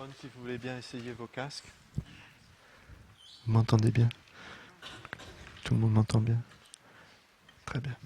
earphones si vous voulez bien essayer vos casques. Vous m'entendez bien? Tout le monde m'entend bien? Très bien.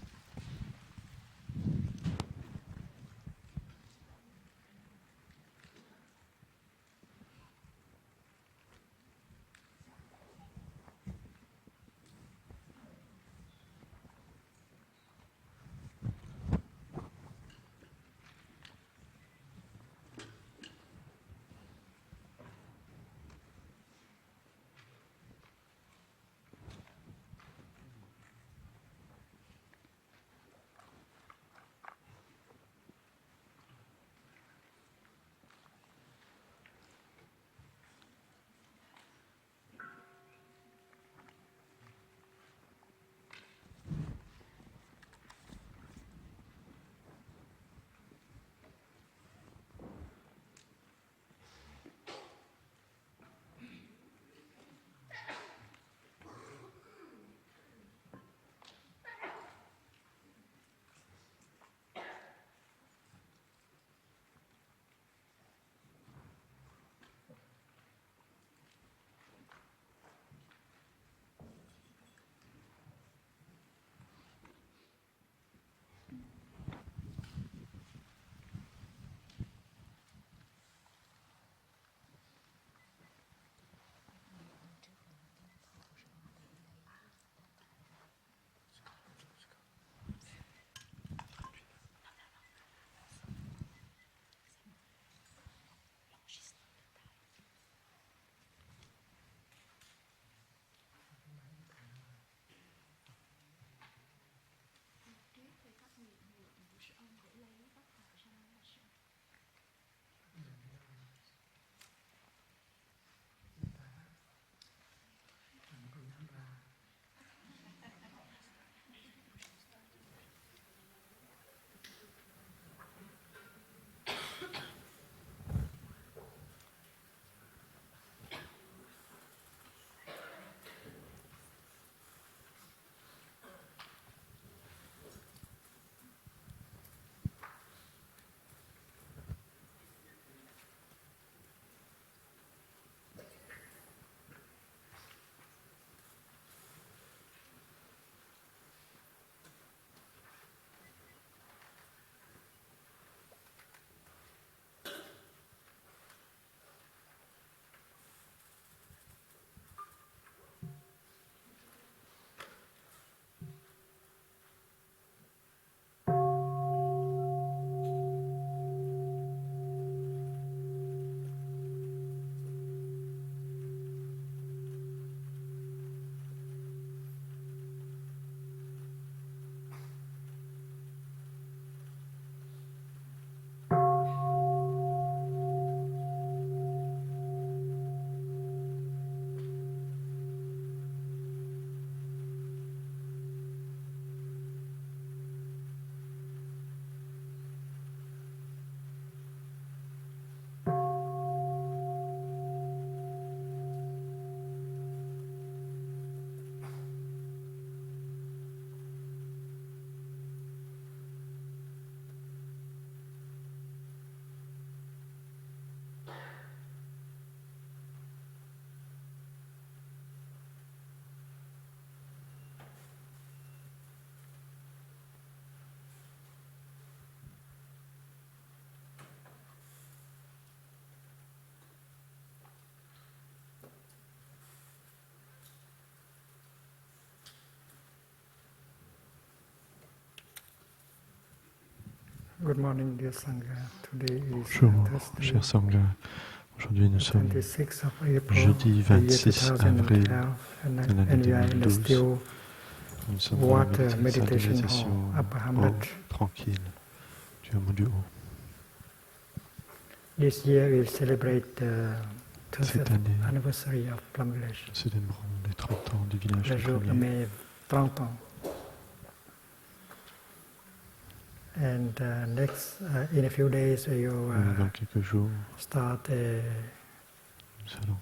Good morning, dear Sangha. Today is Bonjour, Thursday, cher Sangha. Aujourd'hui, nous sommes 26 of April, jeudi the year 26 avril 2012, de l'année and we are in the 2012. still Nous sommes dans la water salle de meditation méditation hall, Upper Hamlet. tranquille du hameau du haut. This year we'll celebrate the Cette 30th année, anniversary of Plum Village. nous célébrons les 30 ans du village Le de jour de Plum. mai 30 ans. And next, in a few days, we will Dans quelques jours, start a nous allons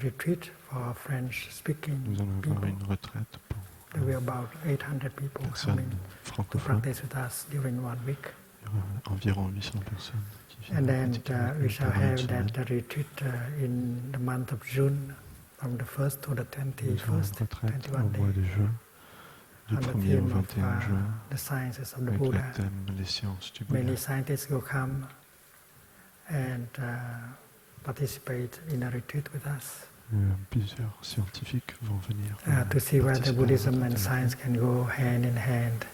retreat for French-speaking avoir people. une retraite pour There will be about 800 people personnes coming to francophones. practice with us during 1 week. Il y environ 800 personnes qui And viennent then pratiquer avec we nous shall pendant une have semaine. that retreat in the month of June, from the 1st to the Nous aurons une 21st, retraite 21 au mois de days, juin, du on the 1er au theme of 21 juin, the sciences of the avec le Buddha. thème les sciences du Bouddha. Many scientists will come and participate in a retreat with us Plusieurs scientifiques vont venir to see whether participer à la Buddhism and retraite science avec can go hand in hand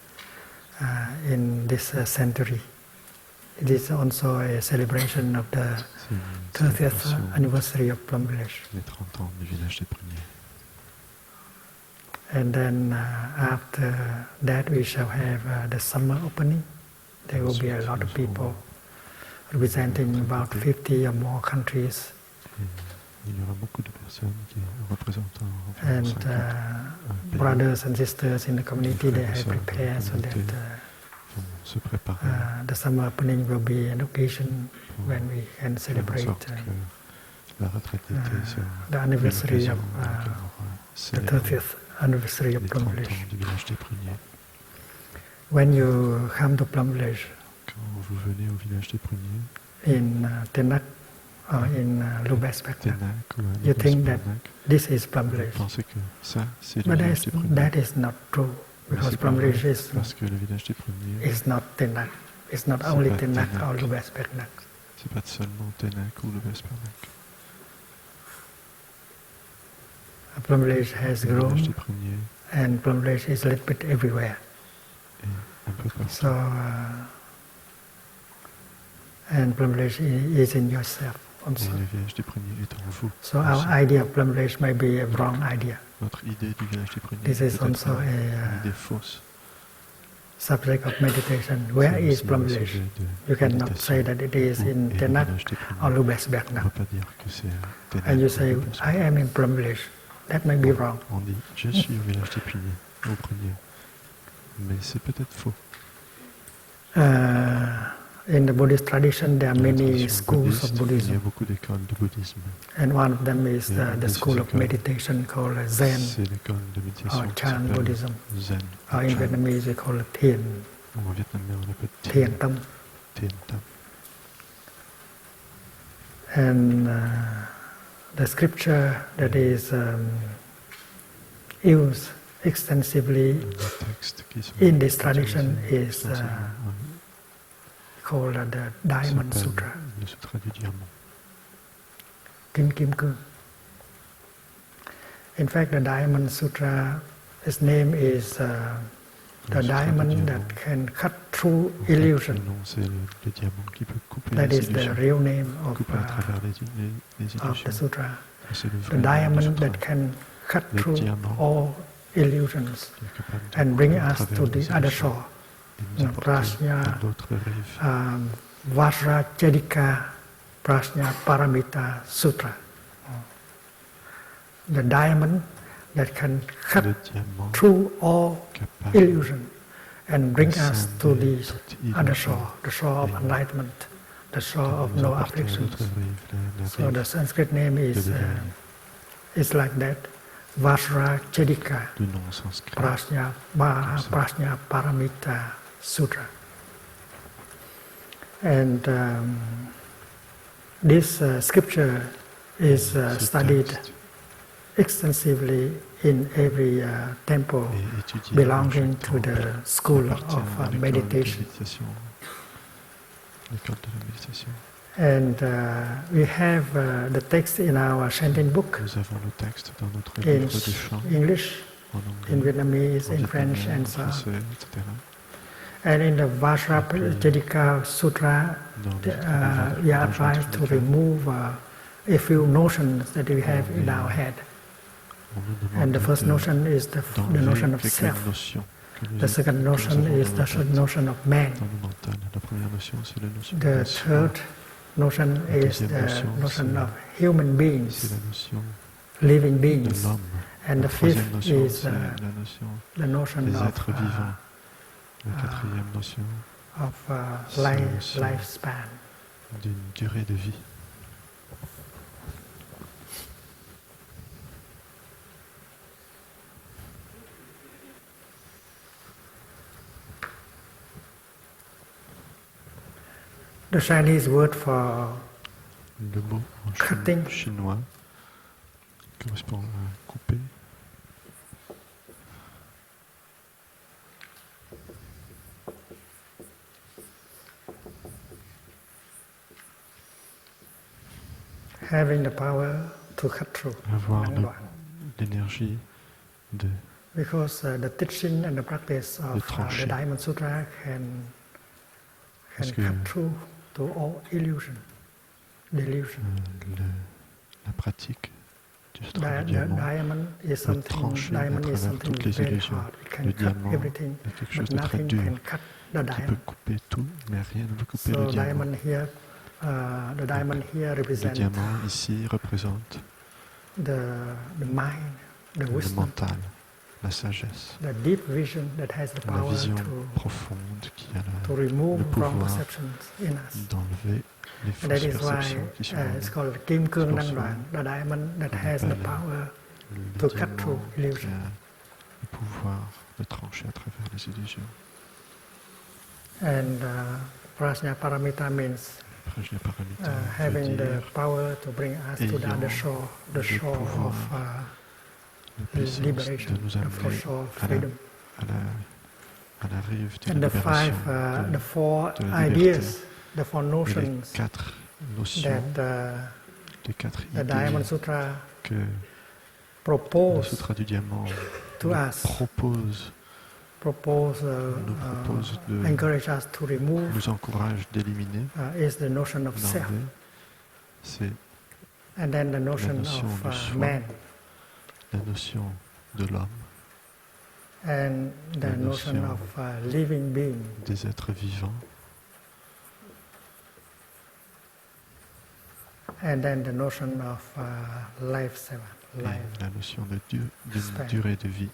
in this century. It is also a celebration of the nous. C'est 30th une célébration anniversary of Plum Village. des 30 ans du village des Pruniers. And then after that we shall have the summer opening. There will be a lot of people representing about 50 or more countries. Il y aura beaucoup de personnes qui représentent And 50 pays. brothers and sisters in the community, they frères et have sœurs dans la prepared so communauté that vont se préparer the summer opening will be an occasion when we can faire en celebrate sorte que la retraite d'été soit the anniversary une of occasion dans laquelle on va the célébrer 30th anniversary of les Plum 30 Village. ans du village des Pruniers. When you come to Plum Village Quand vous venez au village des Pruniers, in Tenak or in Lubezbek, Ténac ou à you think that Lubezpernac, this is Plum vous Village. pensez que ça, c'est le But village des Pruniers. that is not true, Mais because c'est pas Plum vrai, Village is parce que le village des Pruniers, it's not Tenak. It's not C'est only pas Tenak Tenak. or Lubezbek. c'est pas seulement Ténac ou Lubezpernac. Plum Village has Le village des grown, Pruniers and Plum Village is a little bit everywhere. est un peu partout. So, and Plum Village is in yourself Et also. le village des Pruniers est en vous. So our aussi. idea of Plum Village may be a wrong idea. Notre idée du village des Pruniers This est is peut-être also une idée fausse. Subject of meditation. Where C'est is aussi Plum un Village? sujet de You cannot méditation. say that it is Où in est le Tenak village des or Pruniers? Lubezbek. On ne peut pas dire que c'est Ténac And you ou say, Lubezpernac. I am in Plum Village. That may be wrong. On dit, je suis au village des Pruniers, au Prunier. Mais c'est peut-être faux. In the Buddhist tradition, there are Dans la many tradition schools bouddhiste, of il y a Buddhism. beaucoup d'écoles de bouddhisme. And one of them is Yeah, the this school is of a meditation called Zen, C'est l'école de méditation or qui Chan s'appelle Buddhism. Zen. or in Chan. Vietnamese we call it Thiền, En vietnamien, on appelle Thiền Tâm. Tien Tam. And the scripture that is used extensively Les textes qui sont in this tradition utilisés is extensivement, called the Diamond s'appelle Sutra, le Sutra du Diamant. Kinh Kim Cương. In fact, the Diamond Sutra, its name is the Le Sutra du diamond Diamant. that can cut through En fait, illusion. le nom, c'est le diamant qui peut couper That les is the illusions, real name couper à travers les of the illusions. sutra. Et c'est le The vrai nom du diamond sutra, that can cut le through diamant all illusions qui est capable de and bring couper à us travers to les the other illusions shore. et nous apporter Prajna, à l'autre rive. Vajracchedika Prajna Paramita Sutra. The diamond that can cut Le diamant through all capable illusion and bring de us to scinder the toute other illusion shore, the shore of et enlightenment, the shore of nous no apporter à afflictions. l'autre rive, la So rive the Sanskrit name de is l'éveil, it's like that. Vajracchedika le nom sanskrit. Prajna Paramita Sutra. And this scripture is Ce studied texte extensively in every temple est étudié belonging dans to chaque the temple, school appartient of à l'école de meditation. méditation, l'école de la méditation. And we have the text in our chanting book Nous avons le texte dans notre in livre de chant English, en in anglais, Vietnamese, en in French, vietnamien, and en so on. français, etc. And in the Vajracchedika Sutra, Dans le we are advised to remove a few notions that we have in our head. on nous And the demande first notion is the notion d'enlever of quelques self. notions que nous The second notion avons is dans the nos têtes, notion of man. dans le mental. La première notion, c'est la notion de The la third notion La is deuxième the notion, notion c'est- of human c'est beings, la notion living de beings. l'homme. And La the troisième fifth notion, is c'est la notion the notion des of, êtres vivants. La quatrième notion lifespan. d'une durée de vie. The Chinese word for Le mot en cutting chinois correspond à couper. having the power to cut through. Avoir l'énergie de Because the teaching and the practice of the Diamond Sutra can cut through to all illusion, delusion. La pratique du sutra du diamant peut trancher à travers toutes les illusions. Le diamant est quelque chose de très dur qui peut couper tout, mais rien ne peut couper le diamant. The diamond here represents le diamant ici représente the mind, the le wisdom, mental, la sagesse, the deep vision that has the la power vision profonde qui a to le remove wrong pouvoir perceptions in us. d'enlever les And that fausses is why perceptions qui sont en it's nous. called Kim Cương Năng Đoạn, the diamond that has the power Le to cut through diamant qui illusion. a le pouvoir de trancher à travers les illusions. And Prajna Paramita means Prajnaparamita having veut the dire power to bring us to the other shore, the shore of la puissance liberation, de nous the amener shore of freedom. à la rive de And la the five, libération, the four de la ideas, liberté. the four Et les notions quatre notions, that les quatre the Diamond idées Sutra que le propose Sutra du diamant to nous us, propose de encourage us to remove, nous encourage d'éliminer, is the notion of self, d'enlever, c'est and then the la notion notion de of soi, man, la notion de l'homme, and the la notion notion of living being. des êtres vivants, And then the notion of life, et life. la notion de d'une Span. durée de vie.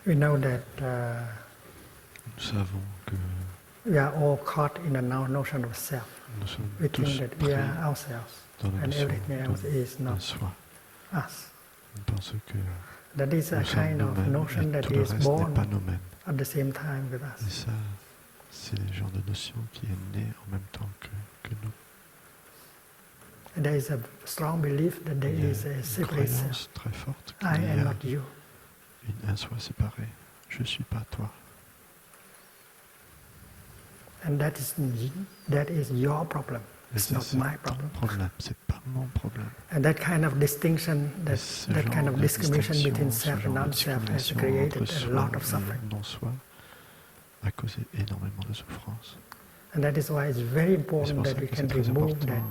We know that Nous savons que we are all caught in the notion of self. nous sommes We tous think that we pris are ourselves, dans la and notion everything else is de not soi. us. On pense que That is a nous sommes kind of nous-mêmes notion et that tout le is reste n'est born pas nous-mêmes. at the same time with Et us. ça, c'est le genre de notion qui est né en même temps que nous. And there is a strong belief that there Il y a is a une separate self. croyance très forte I qu'il y am a not you. un soi séparé. Je ne suis pas toi. And that is your problem. Et It's ça, not c'est my ton problem. problème, c'est pas mon problème. And that kind of distinction, Et ce that genre kind of de discrimination between distinction, self ce and genre de non-self has discrimination created entre a soi lot of et suffering. non-soi a causé énormément de souffrance. And that is why it's very Et c'est important pour ça that we que can c'est très remove important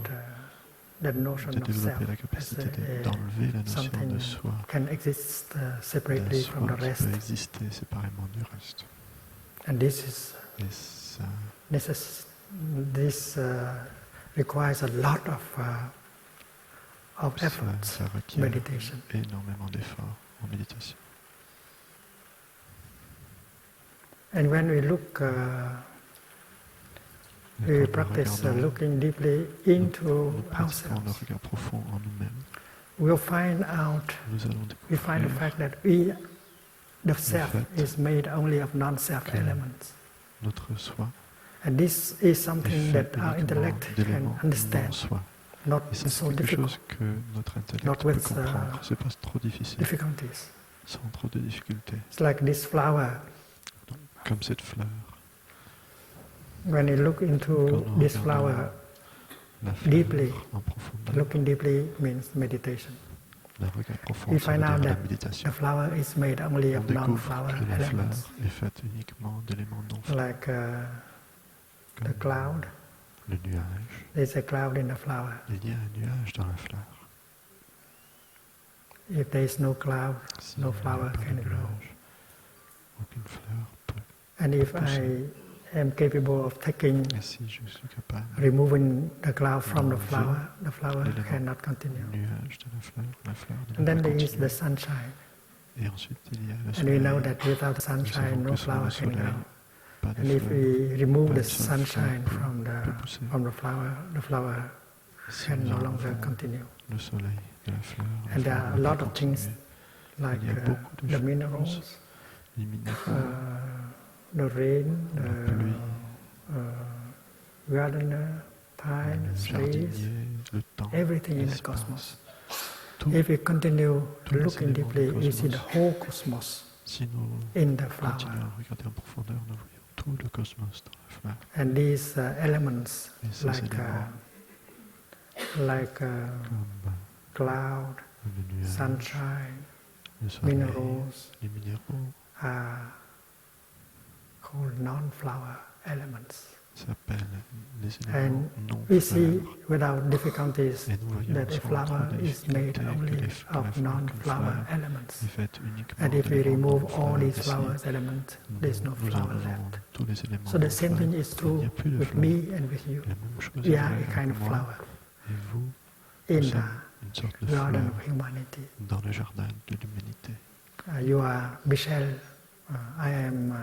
that notion de of self développer la as capacité d'enlever la notion something de soi. can exist La separately from soi the qui rest. peut exister séparément du reste. And this Et ça requires a lot of Ça efforts, requiert meditation. énormément d'efforts en méditation. And when we look, Et we quand practice nous regardons, looking deeply nous into pratiquons le ourselves, regard profond en nous-mêmes. we'll find out, Nous allons we find the découvrir fact that the self fait is made only of non-self que elements. notre soi And this is est something fait that our uniquement intellect can d'éléments understand, non-soi. not Et ça, so c'est quelque difficult, chose que notre intellect not peut with comprendre. C'est pas trop difficile, difficulties. sans trop de difficultés. It's like this flower. Comme cette fleur. When you look into Quand nous this regardons flower, la fleur deeply, en profondeur, looking deeply means meditation. le regard profond, We ça veut find out dire la that méditation. the flower is made only On of découvre non-flower que la fleur elements, est faite uniquement d'éléments non-fleurs. like the Comme cloud. le nuage. There's a cloud in the flower. Il y a un nuage dans la fleur. If there is no cloud, S'il no n'y a flower pas de can grow. nuage, aucune fleur peut. And if I am capable of taking, Et si je suis capable removing the cloud from the d'enlever flower l'élément cannot continue. nuage de la fleur ne And then peut there is continuer. the sunshine. Et ensuite, il y a le And we know soleil. that without Nous sunshine, savons no que sans flower le can soleil, grow. pas de And if fleur. we remove pas the de seule fleur sunshine peut from pousser. the flower Si can nous no longer enlevons continue. le soleil de la fleur, la And there fleur are a ne lot peut of things continuer. like Il y a beaucoup de the choses. minerals, Les minéraux, the rain, la pluie, gardener, time, le space, jardinier, le temps, everything in the l'espace. cosmos. Tout, If we continue tous les looking éléments deeply, du we see the cosmos. whole cosmos Si nous in the flower. continuons à regarder en profondeur, nous voyons tout le cosmos dans la fleur. And these elements, Et ces éléments, comme cloud, le nuage, sunshine, le soleil, minerals, les minéraux, are called non-flower elements. s'appellent les éléments And non we see fleurs. without difficulties Et nous voyons that a sans flower trop de is made difficulté que only la of fleur non-flower elements. est faite uniquement And if we d'éléments remove non-fleurs. all these Et si flower elements, there is no nous flower enlevons left. tous les éléments So the same non-fleurs, thing is il true n'y a plus de with fleurs. me and with you. La même chose We est are vraie a kind avec of moi flower et vous. in Nous sommes the une sorte de garden fleur of humanity. dans le jardin de l'humanité. You are Michelle, I am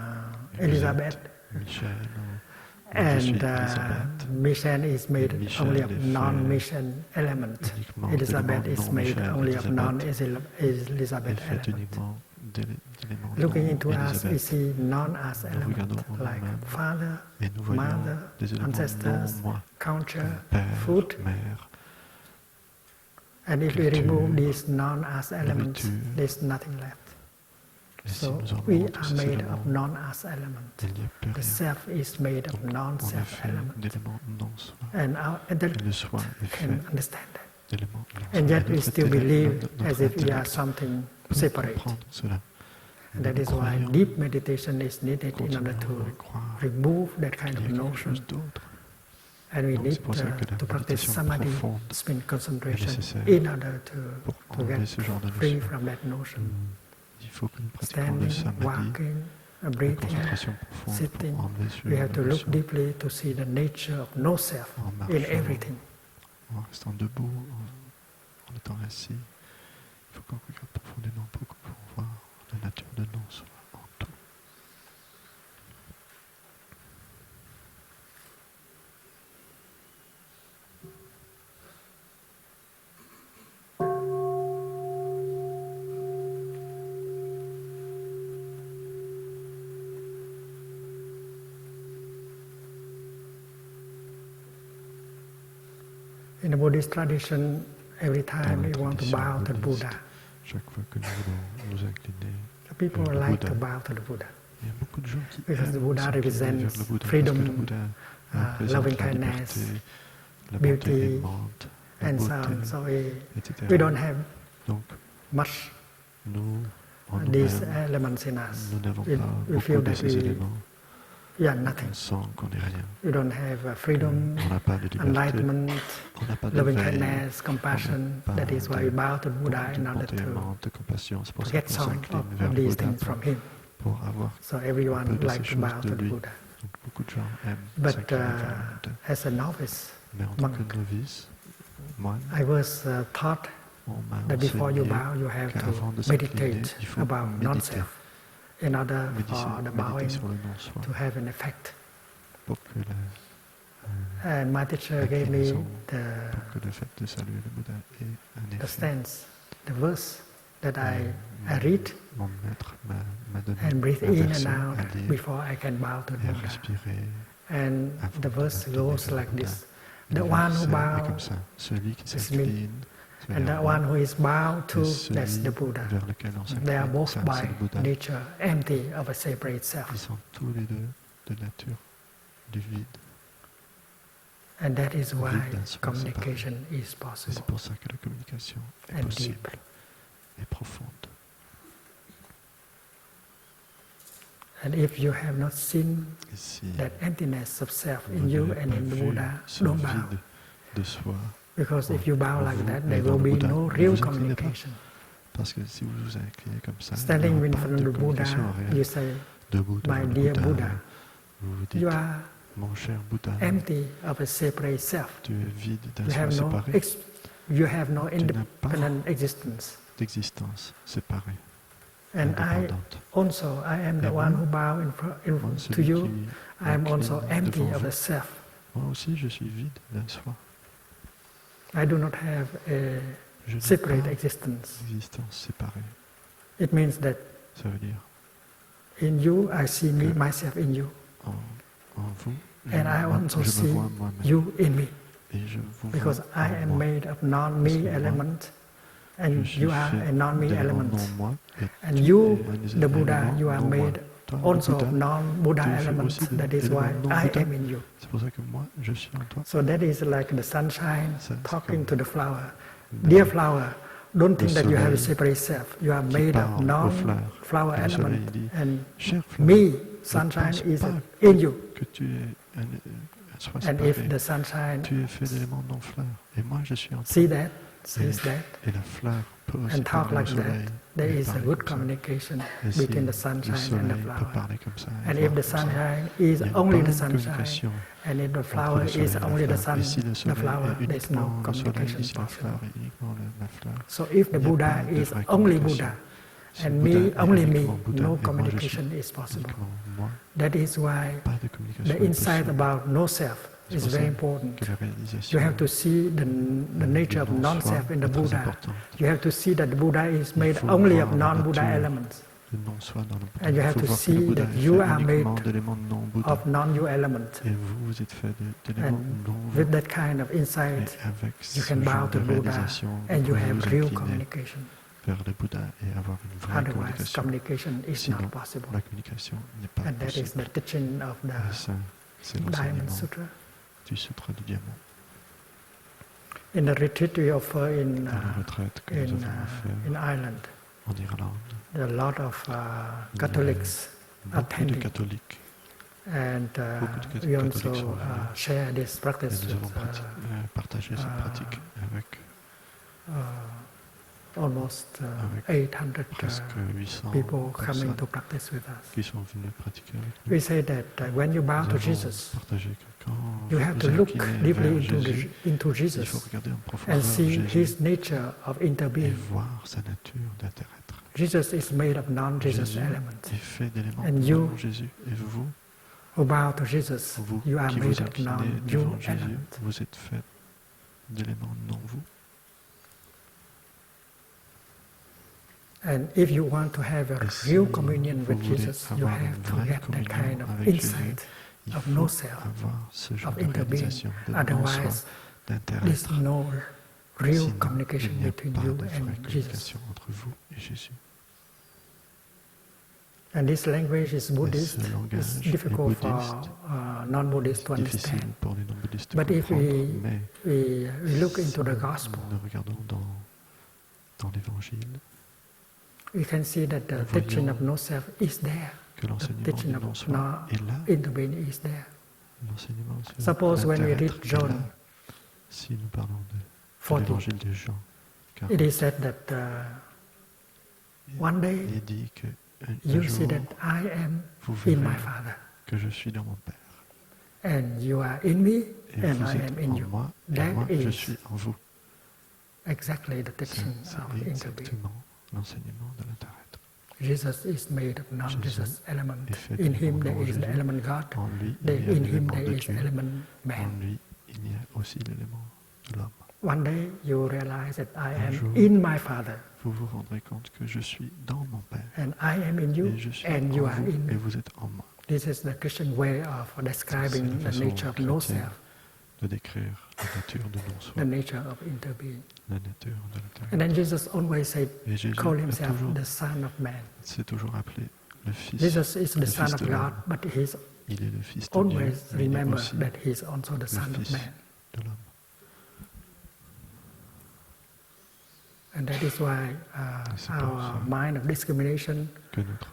Elizabeth. Michel, And je suis Elisabeth. Mission is made Michel only of est fait non-mission element. uniquement Elizabeth d'éléments is non made Michel. only of Elisabeth non-Elizabeth est faite element. uniquement d'éléments Looking non into us, we Elisabeth. see non-us Nous regardons element en like nous-mêmes father, et nous voyons mother, des éléments ancestors, non moi, culture, père, food. mère. And if we culture, remove these non-us elements, nourriture. there's nothing left. Et si So nous we enlevons tous are ces made éléments, of non-us element. il n'y a plus The rien. self is made of Donc, on est non-self fait element. d'éléments non-soi. And our Et le intellect soi est fait can understand that. d'éléments non-soi. And Et yet we notre still intellect- believe notre as if we are intellect something peut separate. comprendre cela. And that Nous is why croyons, deep meditation is needed in order continuons à to croire remove that kind qu'il of y a quelque notion. chose d'autre. And we Donc, need c'est pour ça que la to practice méditation samadhi, profonde spin est concentration, nécessaire in order pour to enlever get ce genre de free notion. from that notion. Il faut que nous pratiquions le Standing, samadhi, walking, la breathing, concentration profonde sitting. pour enlever ce We genre have to de look notion. deeply to see the nature of no self En in marchant, everything. en restant debout, en étant assis, il faut qu'on regarde profondément pour voir la nature de non-soi en tout. In the Buddhist tradition, every time we want to bow to the Buddha, Chaque fois que nous voulons nous incliner, the people le like to Bouddha. bow to the Buddha. Il y a beaucoup de gens qui Because aiment the Buddha s'incliner represents vers le Bouddha, freedom, parce que le Bouddha représente loving la kindness, liberté, la beauty, bonté aimante, la and so beauté, on. So etc. we don't have Donc, much nous, en these nous-mêmes, elements in us. nous n'avons We, pas we beaucoup feel de that ces éléments. we are nothing. On sent qu'on n'est rien. We don't have freedom, On n'a pas de liberté, enlightenment, on n'a pas de loving veille, kindness, compassion. on n'a pas That is why we bow to the Buddha in order bonté to aimante, de compassion. C'est pour ça get qu'on some s'incline vers of le these Bouddha things from Him. pour avoir So un peu everyone de ces likes to choses bow de to the lui. Buddha. Donc beaucoup de gens aiment But s'incliner vers le Bouddha. as a novice Mais en tant monk, que novice, moine, I was taught on m'a that before you enseigné bow, you have qu'avant de to s'incliner, meditate il faut about méditer. non-self in order for the Méditer bowing sur le non-soi to have an effect. pour que, And my teacher gave me pour que le fait de saluer le Bouddha ait un the effet. stance, the verse that I read Mon maître m'a donné and breathe un in verset and out à lire before I can bow to the et à Buddha. respirer. And the verse goes like this: the Le one who verset est comme bows, ça. Celui qui is me. s'incline and the vers one moi, who is bowed to, et that's celui the Buddha. vers lequel on They are s'incline, both ça, by c'est le Bouddha. nature empty of a separate Ils self. sont tous les deux de nature du vide. And that is why Vide d'un soi communication is Et c'est possible pour ça que la communication est and possible deep. et profonde. And if you have not seen Et si that emptiness of self vous in you n'avez and pas in the vu Buddha, ce don't bow. vide de soi, Because if you bow like that, vous, there dans will le be Bouddha, no ne real vous inclinez pas. communication. Parce que si vous vous inclinez comme ça, il n'y Standing aura in pas front of de the Buddha, communication réelle. you say, Debout devant my le dear Bouddha, Buddha, vous vous dites, you are mon cher Bouddha, empty of a separate self. tu es vide d'un You soi have no, séparé, you have no Tu n'as pas independent existence. d'existence séparée, And I indépendante. also, I am the Et one moi, who bow Moi, to celui you. qui I am also m'incline empty devant of vous, a self. moi aussi je suis vide d'un soi. I do not have a Je n'ai separate pas existence. d'existence séparée. It means that Ça veut dire in you, I see me, myself in you. en vous, And I also je me see vois moi-même. you in me. Et je vous Because vois I en am moi. made of non-me element, and Je suis you are fait a non-me d'éléments element. non moi, et And tu you, es un the Buddha, élément you are non moi. made Toi, le also Bouddha, of non-Buddha tu es fait element. aussi That is d'éléments why non I Bouddha. am in you. C'est pour ça que moi, je suis en toi. So that is like the sunshine Ça, c'est talking comme to the flower. Dear flower, don't think that you have a soleil separate self. You are qui made of parle aux fleurs. non-flower Et le soleil element. dit, And chère fleur, me, ne sunshine, pense is pas in you. que tu es sois And séparé. if the sunshine Tu es fait d'éléments non fleurs. Et moi, je suis en toi. see that, says that, Et la fleur peut aussi and talk parler au like soleil. that, there et is a parler good comme ça. communication Et si between the le sunshine and soleil the peut flower. parler comme ça, et And voir if the comme ça, sunshine is il y a une only the bonne sunshine, communication and if the entre flower le soleil is et la only the fleur. sun, Et si le the soleil flower, est there is no uniquement le soleil, communication et si la possible. fleur est uniquement la fleur, So if the il n'y a Buddha pas de is vraie only communication. Buddha, Si and le Bouddha me, est only me, uniquement Bouddha, no et moi, je suis communication is possible. uniquement moi, That is why pas de communication the insight possible. about no self C'est is pour very ça important. que la réalisation You have to see the nature of du non-self in the non-soi est très Buddha. importante. You have to see that the Buddha is made faut only voir of la non-Buddha nature elements, le non-soi dans le Bouddha. And you have Il faut to voir que le see Bouddha that est you fait are uniquement made d'éléments non-Bouddha. of non-you elements. Et vous êtes fait d'éléments And non-vous. with that kind of Et insight, avec you ce can bow genre to de Buddha réalisation, and vous you pouvez have vous real incliner communication. vers le Bouddha et avoir une vraie Otherwise, communication. communication is Sinon, not possible. la communication n'est pas And that is possible. the teaching of Et the ça, c'est Diamond l'enseignement Sutra. du Sutra du Diamant. In the retreat we offer in, Dans la retraite que nous avons fait in Ireland, en Irlande, there are a lot of il y avait Catholics beaucoup de attending. catholiques. And Beaucoup de we catholiques also sont venus. share this Et practice nous avons with partagé cette pratique avec almost avec 800 presque 800 people coming personnes to practice with us. qui sont venus pratiquer avec nous. We say that when you bow Nous to avons Jesus, partagé que quand you vous have to vous look inclinez deeply vers Jésus, into il Jesus faut regarder en and profondeur see Jésus his nature of et interbeing. voir sa nature d'intérêt. Jesus is made of non-Jesus Jésus elements. est fait d'éléments And you, non Jésus. Et vous, who bow to Jesus, vous you are qui vous made of inclinez non-you devant Jésus, elements. vous êtes fait d'éléments non vous. And if you want to have a Et si real communion vous with voulez Jesus, you avoir une have to vraie get that communion kind of avec Jésus, insight il of faut no self, avoir ce genre of de interbeing. réalisation, de Otherwise, non-soi, d'intérêt. there's no real Sinon, communication il n'y a between pas you de vraie and Jesus. communication entre vous et Jésus. And this language is Buddhist. ce langage It's est difficult for bouddhiste. non-Buddhists to Difficile understand. pour les non-bouddhistes de But if comprendre, mais we look into the gospel, nous regardons dans l'Évangile we can see that the voyons teaching of no self is there. que The l'enseignement teaching du of non-soi no est là. interbeing is there. L'enseignement sur Suppose when we read l'intérêt est John là. Si nous parlons de 40, l'Évangile de Jean, car it is said that one day il est dit que un you jour, see that I am vous in verrez my Father, que je suis dans mon Père. and you are in me, Et and vous I êtes am in en you. moi, et That moi, je is suis en vous. exactly the C'est teaching of interbeing. exactement l'enseignement de l'intérêt. Jesus is made of non-Jesus element. est fait In d'éléments him there non is the Jésus. element God. En lui, il y a In him l'élément there de is Dieu. the element En man. lui, il y a aussi l'élément de l'homme. One day you realize that I Un am jour, in my Father, Vous vous rendrez compte que je suis dans mon Père. and I am in you, Et je suis and en you are vous, in et me. vous êtes en moi. This is the Christian way of C'est describing la the façon nature of no chrétienne self, de décrire la nature de non-soi, the nature of interbeing. la nature de l'intérêt. And then Jesus always said, Et Jésus call a himself toujours, the Son of Man. s'est toujours appelé le Fils. Jesus is le the Son Fils of de God, l'homme. but he's Il est le Fils de Dieu, always mais il est remember aussi that he's also the le Son of Fils Man. de l'homme. And that is why C'est pour our ça mind of discrimination que notre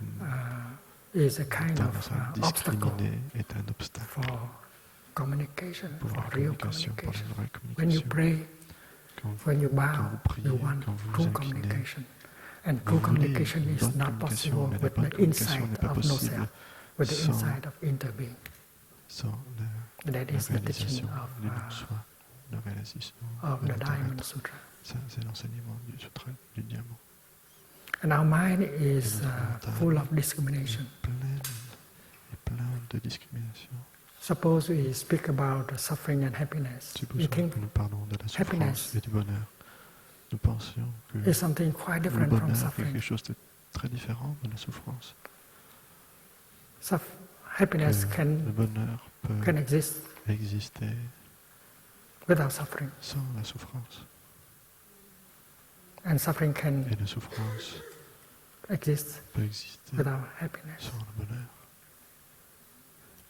is a kind tendance of à obstacle discriminer est un obstacle for communication, pour for la real communication, pour la communication. vraie When you communication. pray, Quand when you quand bow, vous priez, you want quand vous true vous inclinez, communication. And vous true voulez communication une is bonne not communication, possible mais la with bonne the communication insight n'est pas of no possible self, with the sans insight of interbeing. sans That la is the teaching réalisation of, du non-soi, la réalisation of de the l'intérêt. Diamond Sutra. Ça, c'est l'enseignement du Sutra du Diamant. And our mind is Et notre mental full of discrimination. est plein de discrimination. Suppose we speak about suffering and happiness. We Supposons think que nous parlons de la happiness souffrance et du bonheur. Nous pensions que is something quite le different from bonheur est suffering. quelque chose de très différent de la souffrance. Happiness le bonheur peut exister without suffering. Sans la souffrance. And suffering can Et la souffrance exist peut exister without happiness. sans le bonheur.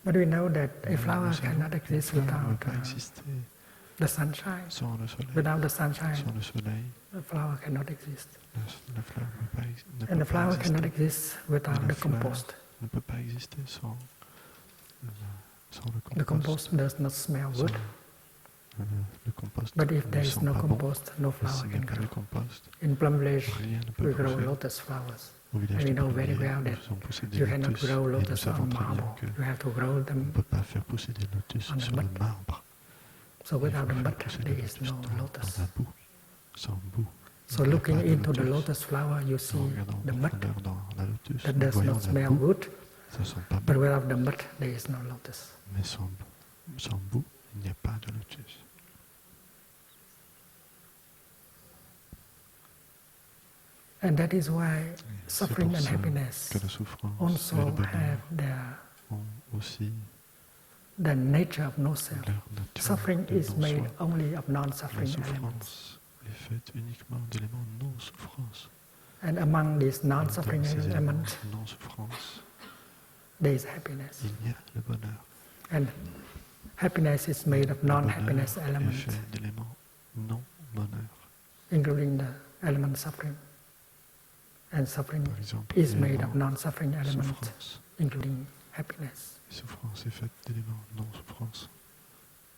But we know that a flower cannot exist without the sunshine. Sans le soleil. Without the sunshine, sans le soleil, the flower cannot exist. La fleur ne peut And the pas flower exister. cannot exist without the compost. Ne peut pas exister sans le compost. The compost does not smell good. Le compost But if there ne is sent no pas compost, bon. no flower S'il n'y can a pas de grow. compost, In Plum Village, rien ne peut we grow pousser. lotus flowers. Au village And we de know Plum very Village, well nous that faisons pousser des you cannot lotus. grow Et nous lotus savons on très bien marble. que You have to grow on ne them peut pas faire pousser des lotus on the sur le mud. marbre. So Il without faut the faire mud, pousser there des is lotus no dans lotus. la boue. Sans boue. So Il n'y a looking pas de into the lotus. lotus flower, you see En regardant the en mud profondeur dans la lotus, that nous does voyons not la smell boue. good. Ça sent pas But bon. without the mud, there is no lotus. Mais sans boue, il n'y a pas de lotus. And that is why C'est suffering pour and ça happiness que la souffrance et also le bonheur have their ont aussi the nature of no self. leur nature Suffering de is made non-soi. only of La non-suffering elements. souffrance est faite uniquement d'éléments non-souffrance. And among these Et dans non-suffering ces éléments elements, non-souffrance, there is happiness. il y a le bonheur. And happiness is made of Le non-happiness bonheur est elements, fait d'éléments non-bonheur. including the element suffering. And suffering Par exemple, is made of l'élément non-suffering elements, souffrance. including happiness. La souffrance est faite d'éléments non-souffrance.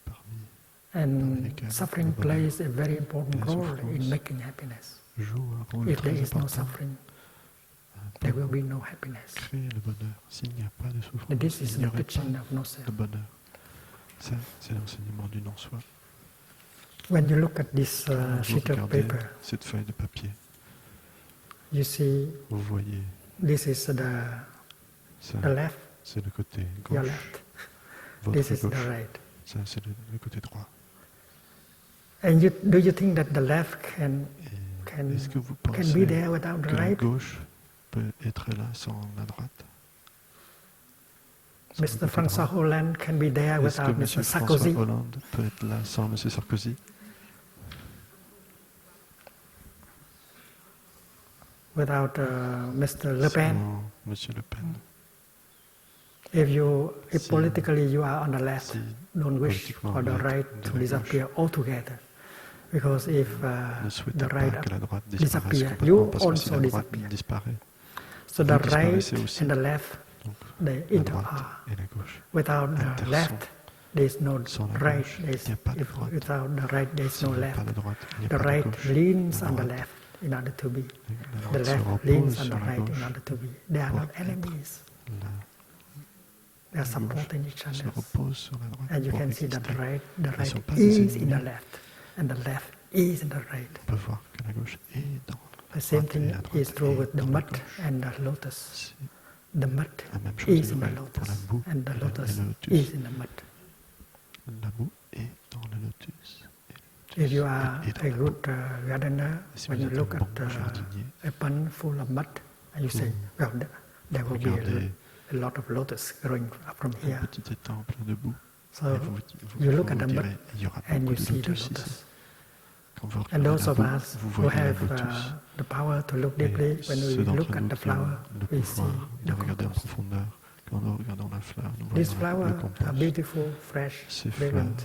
Parmi And lesquels suffering le bonheur plays a very important et la role souffrance in making happiness. joue un rôle If there très is no important suffering, pour there will be no happiness. créer le bonheur. S'il n'y a pas de souffrance, And this is il n'y the aurait pas teaching of no self. de bonheur. Ça, c'est l'enseignement du non-soi. When you look at this Quand vous sheet of regardez paper, cette feuille de papier, you see vous voyez, this is ça, the left, c'est le côté your gauche, left. votre This is gauche, the right. ça c'est le côté droit. And do you think that the left can Et est-ce que vous be pensez there without the que la right? gauche peut être là sans la droite? Sans le Mr. côté François droit? Hollande can be there Est-ce que without M. Mr. François Sarkozy? Hollande peut être là sans M. Sarkozy? Without Mr. Le Pen? Sans M. Le Pen? If politically you are on the left, Si don't wish politiquement for the vous êtes right de to la disappear altogether. Because if ne souhaitez the pas right que la droite disparaisse disappear, complètement, you parce que si also la droite disappear. disparaît, So vous the right disparaissez aussi. and the left, Donc, they la inter droite are. et la gauche. Without the Intersont. left, there is no Sans la right. gauche, il n'y a pas de droite. Without the right, there is S'il no n'y a left. pas de droite, il n'y a The pas de right gauche. leans La on the droite, left in order to be. la The droite se left repose leans on sur the la right in gauche order to be. They are pour not être enemies. la They are gauche supporting each se other. repose sur la droite And you pour can see that exister. the Ils right sont pas des is in the ennemis. left, and the left is in the right. On peut voir que la gauche est dans The la same droite et thing la droite is true est with the dans la mud gauche. and the lotus. C'est The mud la même chose is est in the vraie pour la lotus, boue and the et lotus le lotus. is in the mud. La boue est dans le lotus. If you are est dans a la boue. good gardener, Si when vous you êtes look un bon at jardinier, a pond full of mud, and you say, well, there will be regardez a lot of lotus growing up from un here. petit étang plein de boue. So Et vous you look at the mud direz, il y aura and beaucoup you de see the lotus ici. lotus. Quand vous And regardez those la of boue, us vous who voyez le have lotus. the power to look Et deeply, when we ceux d'entre look at nous the qui ont flower, le we see pouvoir the de regarder en compost. profondeur, quand nous regardons la fleur, nous These voyons le flowers are compost. beautiful, fresh, Ces fleurs, fragrant,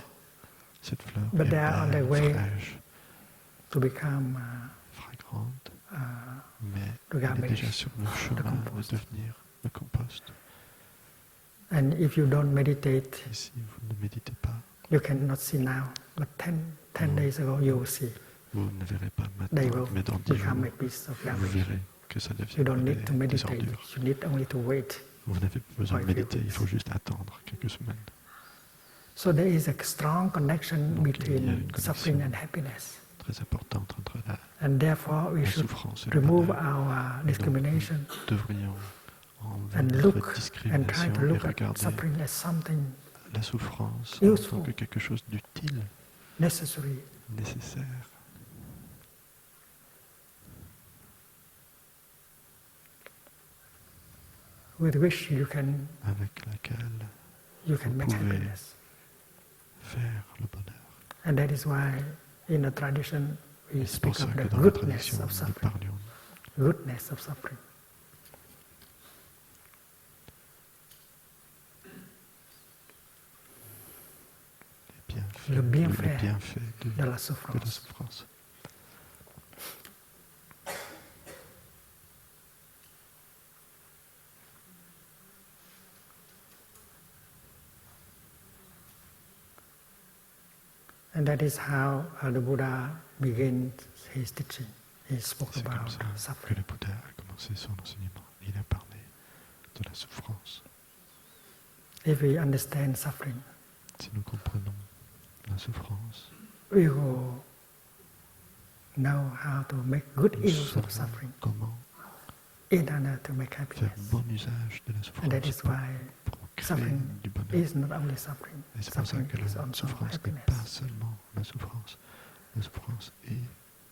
cette fleur but est they are on their belle, way fraîche, to become fragrante, uh, mais to elle est garbage, déjà sur le chemin de compost. devenir le compost. and if you don't meditate, Et si vous ne méditez pas, you cannot see now, but 10 days ago you will see. vous ne verrez pas They maintenant, will mais dans 10 jours, become a piece of vous garbage. verrez que ça You devient don't need to des meditate, ordures. you need only to wait. Vous n'avez pas besoin de for a few méditer, il weeks. faut juste attendre quelques semaines. So there is a strong connection Donc, il y a une between connexion suffering and happiness. Très importante entre And therefore we la should souffrance et le remove bonheur. our Et donc, discrimination nous devrions enlever and notre look and try discrimination to et look at regarder suffering as something la souffrance useful. en tant que quelque chose d'utile, necessary. nécessaire. with which you can make happiness. Faire le bonheur. And that is why in the tradition we C'est pour speak ça of que the dans la goodness tradition, of nous suffering. parlions Goodness of suffering. Le bienfait de la souffrance. And that is how the Buddha began his teaching. He spoke about suffering. Le Bouddha a commencé son enseignement. Il a parlé de la souffrance. If we understand suffering, si nous comprenons la souffrance, we will know how to make good use of suffering in order to make happiness. Faire bon usage de la souffrance. And that is why suffering du bonheur. is not only suffering. Et c'est pour ça que la souffrance n'est pas seulement la souffrance. La souffrance est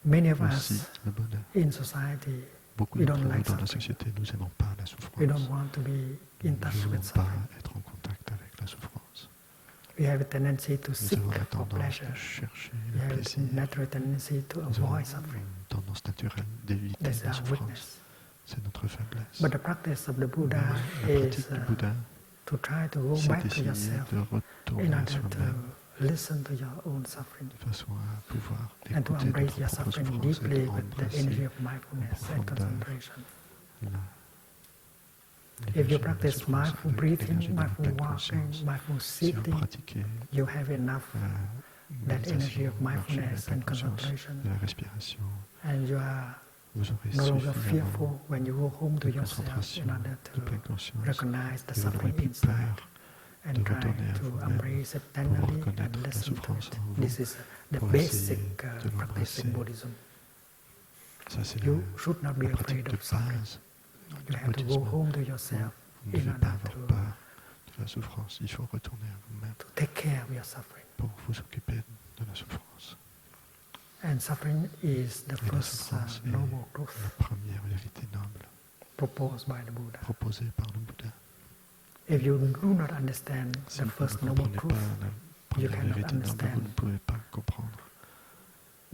Many of aussi us le bonheur. in society, Beaucoup we d'entre don't nous like dans la suffering. société, nous n'aimons pas la souffrance. We don't want to be in touch Nous ne with voulons pas suffering. être en contact avec la souffrance. We have a tendency to Nous seek avons la for tendance pleasure. de chercher We le have plaisir. a natural tendency to Nous avons avoid suffering. une tendance naturelle d'éviter That's la our souffrance. weakness. C'est notre faiblesse. But the practice of the Buddha La is pratique du Bouddha, to try to go c'est back to d'essayer yourself de retourner in à order soi-même to listen to your own suffering de façon à pouvoir and to écouter embrace notre your propre suffering souffrance et deeply de with the embrasser energy of mindfulness and profondeur concentration. If l'énergie you de la practice souffrance mindful avec breathing, l'énergie de la mindful pleine walking, conscience. mindful Si vous sitting, pratiquez you have enough that energy méditation, of marcher de la mindfulness pleine and conscience, concentration, de la respiration, and you are vous aurez no longer suffisamment fearful when you go home to de yourself concentration, in order de pleine to conscience, recognize the et vous n'aurez suffering plus inside peur and de try retourner à to vous-même embrace it pour tenderly and reconnaître la listen to souffrance it. en vous, This is the pour basic essayer de practice l'embrasser. in Buddhism. Ça, c'est You should not be la pratique afraid de of suffering. base You du have to go bouddhisme. home to yourself Vous ne in devez order pas avoir to peur de la souffrance. Il faut retourner à vous-même take care of your suffering. pour vous occuper de la souffrance. And suffering is the Et la first souffrance est noble truth la première vérité noble proposed by the Buddha. proposée par le Bouddha. If you do not understand Si the vous ne first noble comprenez truth, pas la you première cannot vérité noble, understand vous ne pouvez pas comprendre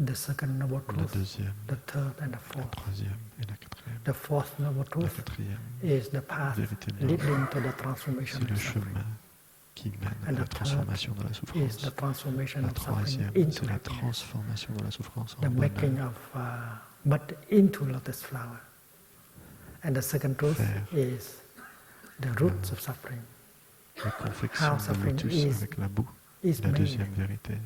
the second noble la truth, deuxième, the third and the la fourth. troisième et la quatrième. The fourth noble La truth quatrième, is the path vérité noble, leading to the transformation c'est le of suffering. chemin qui mène à And la the transformation de la Is souffrance. the transformation La of suffering troisième, into c'est la happiness. transformation de la souffrance The en making bonheur. of mud into lotus flower. And the second truth Faire is the roots of suffering. La confection de suffering lotus is- avec la boue. is La made. deuxième vérité,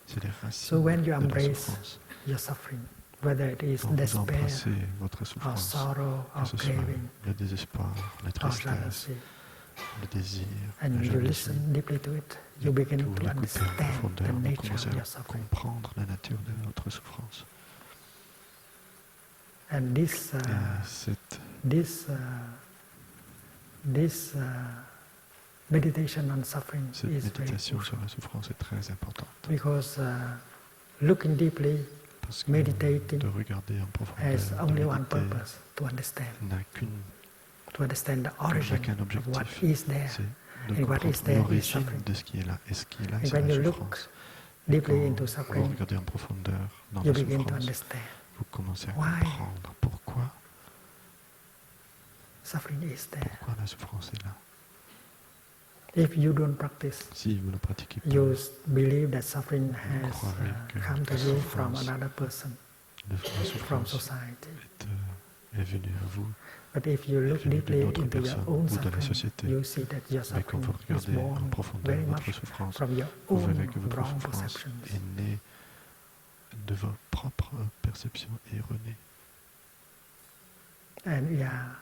c'est les racines So when you de la embrace souffrance. your suffering, whether it is Quand vous despair embrassez votre or souffrance, sorrow que or ce soit craving le désespoir, la or tristesse, jealousy, le désir, and la you jalousie, listen deeply to it, you que begin vous to l'écoutez en understand the profondeur, vous nature commencez of à your suffering. comprendre la nature de votre souffrance. And this Et this meditation on suffering cette is very méditation sur crucial la souffrance est très importante. because looking deeply Parce que meditating de regarder en profondeur, has de only one méditer, purpose: to understand the n'a origin qu'un of objectif, what is there. c'est de And what is comprendre there is l'origine suffering. de ce qui est là. Et ce qui est là, And c'est when la you look souffrance. deeply Quand into vous suffering, regardez en profondeur dans you la begin to souffrance, understand vous commencez à why comprendre pourquoi suffering is there. la souffrance est là. If you don't practice, Si vous ne pratiquez pas, you believe that suffering has croirez que come to la you from souffrance another person, la from souffrance society. est venue à vous. But if you look venue deeply d'une autre into your personne own ou de la suffering, société. you see that your Mais quand suffering vous is regardez en born profondeur very votre much souffrance, from your vous own verrez que votre wrong souffrance perceptions. est née de vos propres perceptions erronées. And we are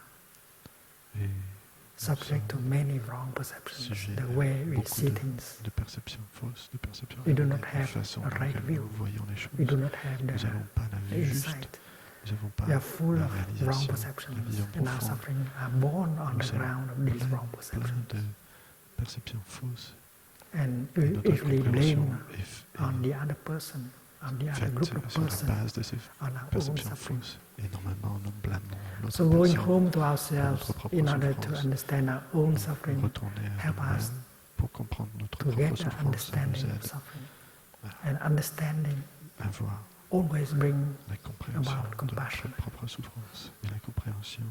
Et subject to many wrong perceptions, sujet the way we beaucoup see things. de perceptions fausses, de perceptions We do erronées, not de la have façon a dont right view. nous voyons les choses. We do not have Nous the n'avons pas la vue juste, insight. nous n'avons pas We are full la of wrong réalisation, perceptions, la vision and our profonde. suffering are born on Nous the sommes ground of these wrong plein perceptions. de perceptions fausses. And Et notre if we compréhension blame est on the other person on the other faites group of sur la persons, base de ces on our own perceptions suffering. fausses. Et normalement, nous blâmons l'autre So going personne home to pour ourselves notre propre in order to souffrance. understand our own suffering Retourner à help us nous-mêmes pour comprendre notre to propre get an souffrance, ça nous understanding of aide suffering. And understanding à voir always bring la compréhension about de compassion. notre propre souffrance. Et la compréhension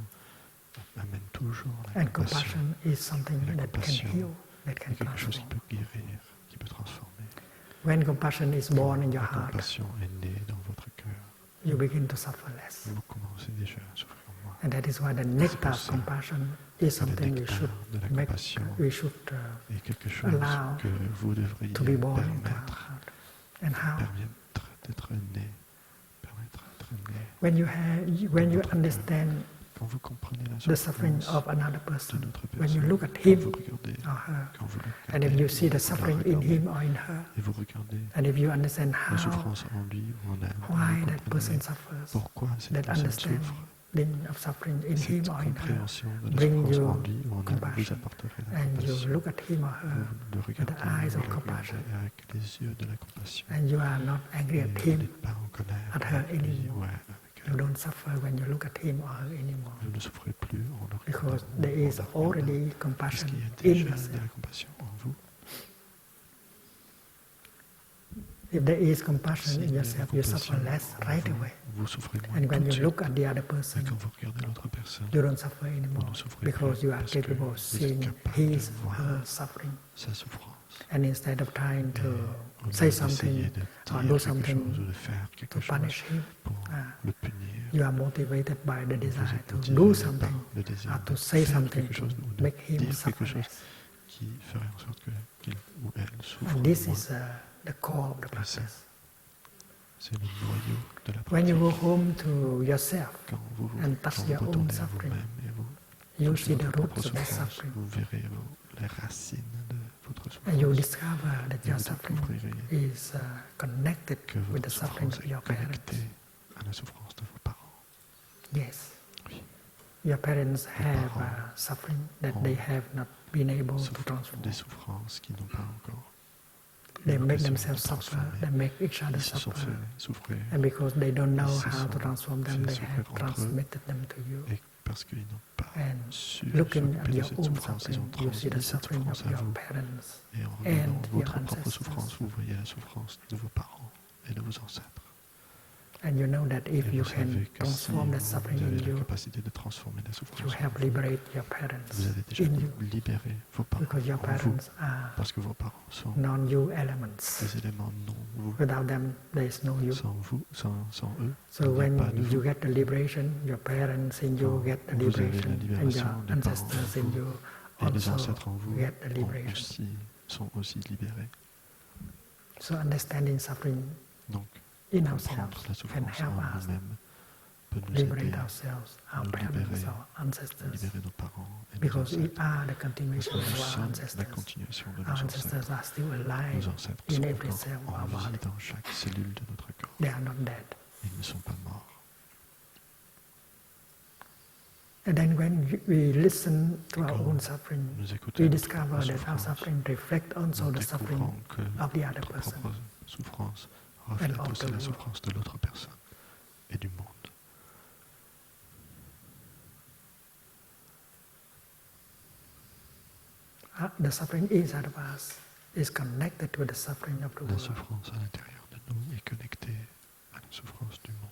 amène toujours la And compassion. compassion is something Et la that can compassion heal, that est can quelque chose qui transform. peut guérir, qui peut transformer. When compassion is born in your La heart, compassion est née dans votre cœur. you begin to suffer less. Vous commencez déjà à souffrir moins. And that is why the nectar of compassion is something we should est quelque chose allow que vous devriez to be born into our permettre, heart. And how? permettre d'être né. When you understand Quand vous comprenez la the suffering souffrance of another de person, notre when you personne, look at quand him vous regardez, or her, quand vous le and if regardez, you see the vous la suffering in regardez, him or in her, et vous regardez and if you understand la how, souffrance en lui ou en elle, why vous that person comprenez suffers, pourquoi cette that personne souffre. understanding of suffering in Cette him or in her, compréhension de la bring souffrance you en lui ou en elle vous compassion. apporterez la And you compassion. look at him or her Vous le with regardez, the eyes vous of le compassion, regardez avec les yeux de la compassion. and you are not angry Et at vous him, n'êtes pas en colère at her avec lui anymore. ou elle, avec You elle. don't suffer when you look at him or her anymore, Vous ne souffrez plus en le regardant. because ou there en is la regardant, already parce compassion qu'il y a in déjà de yourself. la compassion en vous. If there is compassion S'il in y a de la yourself, you suffer compassion less en right vous, away. vous souffrez moins And tout when de you suite. look at the other Et person, quand vous regardez l'autre personne, you don't suffer vous anymore ne souffrez because plus you are parce que capable of vous êtes seeing capable his de or voir her suffering. sa souffrance. And instead of trying to Au lieu say d'essayer something de or dire do quelque chose something ou de faire to quelque chose punish him, pour le punir, you are motivated by the vous desire êtes to motivé do par something le désir or to de say faire something quelque to chose ou de make him dire suffer quelque chose less. qui ferait en sorte qu'il ou elle souffre And this moins. is the core of the Et ça, practice. c'est le noyau de la When you pratique. go home to yourself Quand vous and touch your own retournez à suffering, vous-même et vous you touchez see the votre propre roots of the souffrance, suffering. vous verrez les racines de votre And you souffrance. discover that Et your vous suffering découvrirez is connected que with the votre suffering souffrance of your est parents. connectée à la souffrance de vos parents. Yes. Oui. Your parents have parents suffering that they have not been able to Souffrent transform. des souffrances qui n'ont pas encore They eu make l'occasion de themselves suffer, transformer. they make each other Ils se sont suffer. fait souffrir. And because they don't know Ils se how to sont transform them, fait they souffrir have entre eux. transmitted them to you. Et parce qu'ils n'ont pas And su looking s'occuper at de your cette own souffrance, ils suffering, ont you see the transmis cette suffering souffrance of à your vous. parents Et en and regardant your votre propre ancestors. souffrance, vous voyez la souffrance de vos parents et de vos ancêtres. And you know that if Et you vous can savez que si transform that vous suffering in avez la you, capacité de transformer la you souffrance, have liberated your parents vous avez déjà in you, libéré vos parents because your en vous, parents are parce que vos parents sont non-you elements. des éléments non vous. Without them, there is no you. Sans vous, sans eux, So il n'y a when pas de you vous. get the liberation, your parents in you Quand get the vous avez la liberation, and libération, your les parents ancestors en in vous you et les also ancêtres en vous get the liberation. sont aussi libérés. So understanding suffering Donc, in comprendre ourselves la can souffrance help en us nous-mêmes peut nous aider liberate ourselves, our nous parents, libérer, our ancestors, libérer nos parents et nos because we ancêtres. are the Parce continuation que nous of our sommes la ancestors. continuation de nos Our ancêtres. ancestors are still alive Nos ancêtres in sont every cell encore of en our vie body. dans chaque cellule de notre corps. They are not dead. Ils ne sont pas morts. And then when we listen to our Quand own suffering, nous écoutons we notre discover propre that our souffrance, suffering reflects also nous the suffering découvrons que of the other notre person. propre souffrance reflète of aussi the la world. souffrance de l'autre personne et du monde. The suffering inside of us is connected to the suffering of the La world. souffrance à l'intérieur de nous est connectée à la souffrance du monde.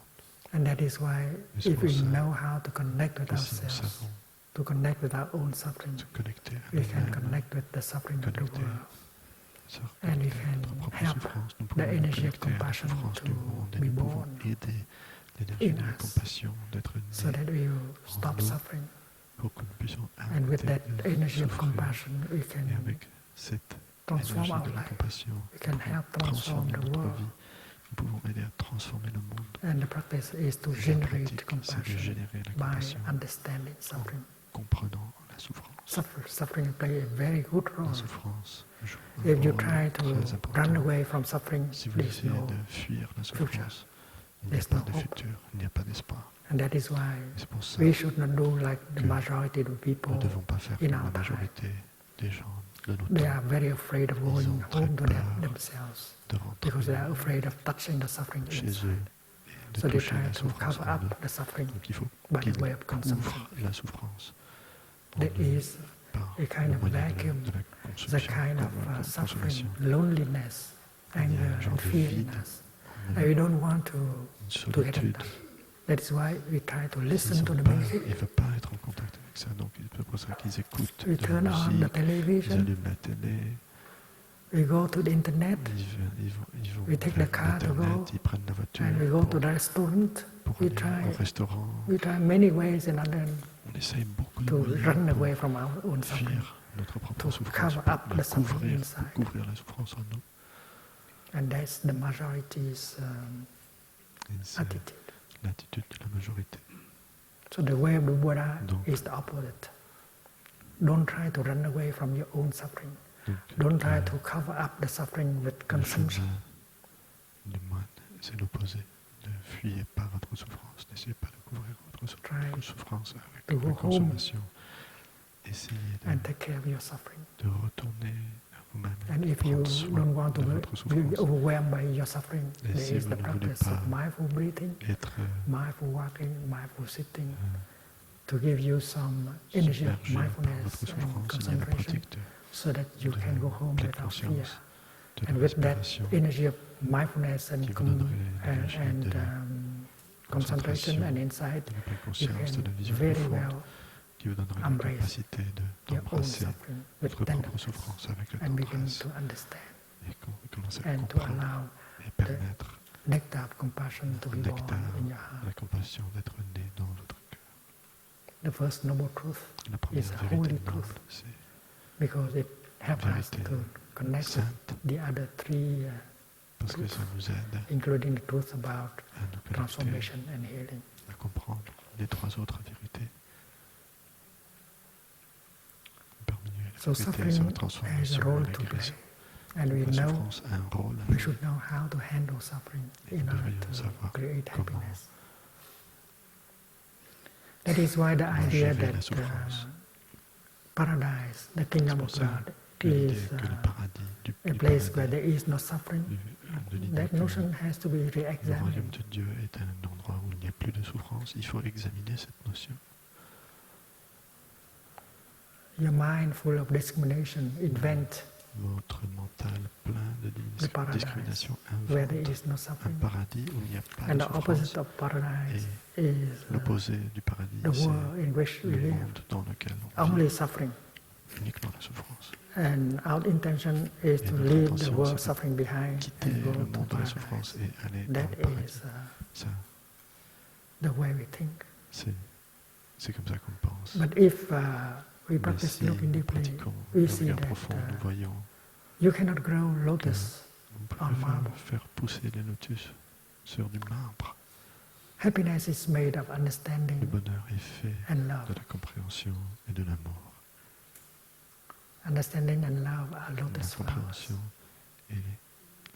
And that is why Et c'est if pour we ça know how to connect with que si nous ourselves, savons to connect with our own suffering, se connecter à we can nous-mêmes, connect with the suffering of the connecter world. sur And we notre can propre help souffrance, nous the pouvons nous energy of connecter à la compassion souffrance to du monde et be nous pouvons born aider l'énergie in de la us, compassion d'être so née that we will stop nous. suffering. pour que nous puissions And with arrêter that de energy of souffrir. compassion, we Et can avec cette transform énergie our de la life. compassion, We can nous pouvons help transform transformer the notre world. vie. Nous pouvons aider à transformer le monde. And the practice is to La generate pratique, c'est de compassion générer la by compassion understanding suffering. en comprenant la souffrance. Suffering play a very good role. La souffrance joue un If you rôle try to très important. run away from suffering, Si vous there's essayez no, de fuir la future. souffrance, il n'y a There's pas no de hope. futur, il n'y a pas d'espoir. and that is why Et c'est pour ça we should not do like the que majority of nous people ne devons pas faire in comme our la time. majorité des gens they are very afraid of going home to themselves because they are afraid of touching the suffering inside. So they try to cover up the suffering by way of consumption. There is a kind of vacuum, the kind of suffering, loneliness, anger, and fear in us. And we don't want to get it done. That is why we try to listen to the music. Ils ne veulent pas être en contact avec ça, donc c'est pour ça qu'ils écoutent we turn on the ils television. allument la télé. We go to the internet. Ils vont we take the car to go. Ils prennent la voiture And we go to the restaurant. pour aller au restaurant. We try many ways in order On essaye beaucoup de to moyens run pour away from our own suffering, fuir notre propre to souffrance, cover pour up the suffering inside. couvrir la souffrance en nous. And that's the majority's attitude. L'attitude de la majorité. So the way of the Buddha Donc, is the opposite. Don't try to run away from your own suffering. Donc, Don't try to cover up the suffering with consumption. Le moine, c'est l'opposé. Ne fuyez pas votre souffrance. N'essayez pas de couvrir votre souffrance avec la consommation. Essayez de retourner à vous-même. And if you don't want to be overwhelmed by your suffering, there is the practice of mindful breathing, mindful walking, mindful sitting, to give you some energy of mindfulness and concentration, so that you can go home without fear. And with that energy of mindfulness and concentration and insight, you can very well embrace your own suffering with tenderness and begin to understand and to allow the nectar of compassion to be born in your heart. The first noble truth is a holy truth because it helps us to connect with the other three truths, including the truth about transformation and healing. À comprendre les trois autres vérités. So suffering has a role to play, and we should know how to handle suffering in order to create happiness. That is why the idea that paradise, the kingdom of God, is a place where there is no suffering, that notion has to be Le royaume re-examined. de Dieu est un endroit où il n'y a plus de souffrance. Il faut examiner cette notion. Your mind full of discrimination invent Votre mental plein de the paradise discrimination where there invente is no un suffering. paradis où il n'y a pas And de the opposite souffrance. of paradise Et is l'opposé du paradis, the c'est world in which we le live. monde dans lequel on Only vit, suffering. uniquement la souffrance. And our intention is to notre leave the intention, world c'est suffering behind quitter and go le to monde de la souffrance paradise. et aller dans That le paradis. is Ça, the way we think. c'est comme ça qu'on pense. But if we Mais practice si looking nous deeply, pratiquons we le see regard that profond, nous voyons you cannot grow lotus on on peut marble. faire pousser les lotus sur du marbre. Happiness is made of Le understanding bonheur est fait and love. de la compréhension et de l'amour. Understanding and love are La lotus flowers. compréhension et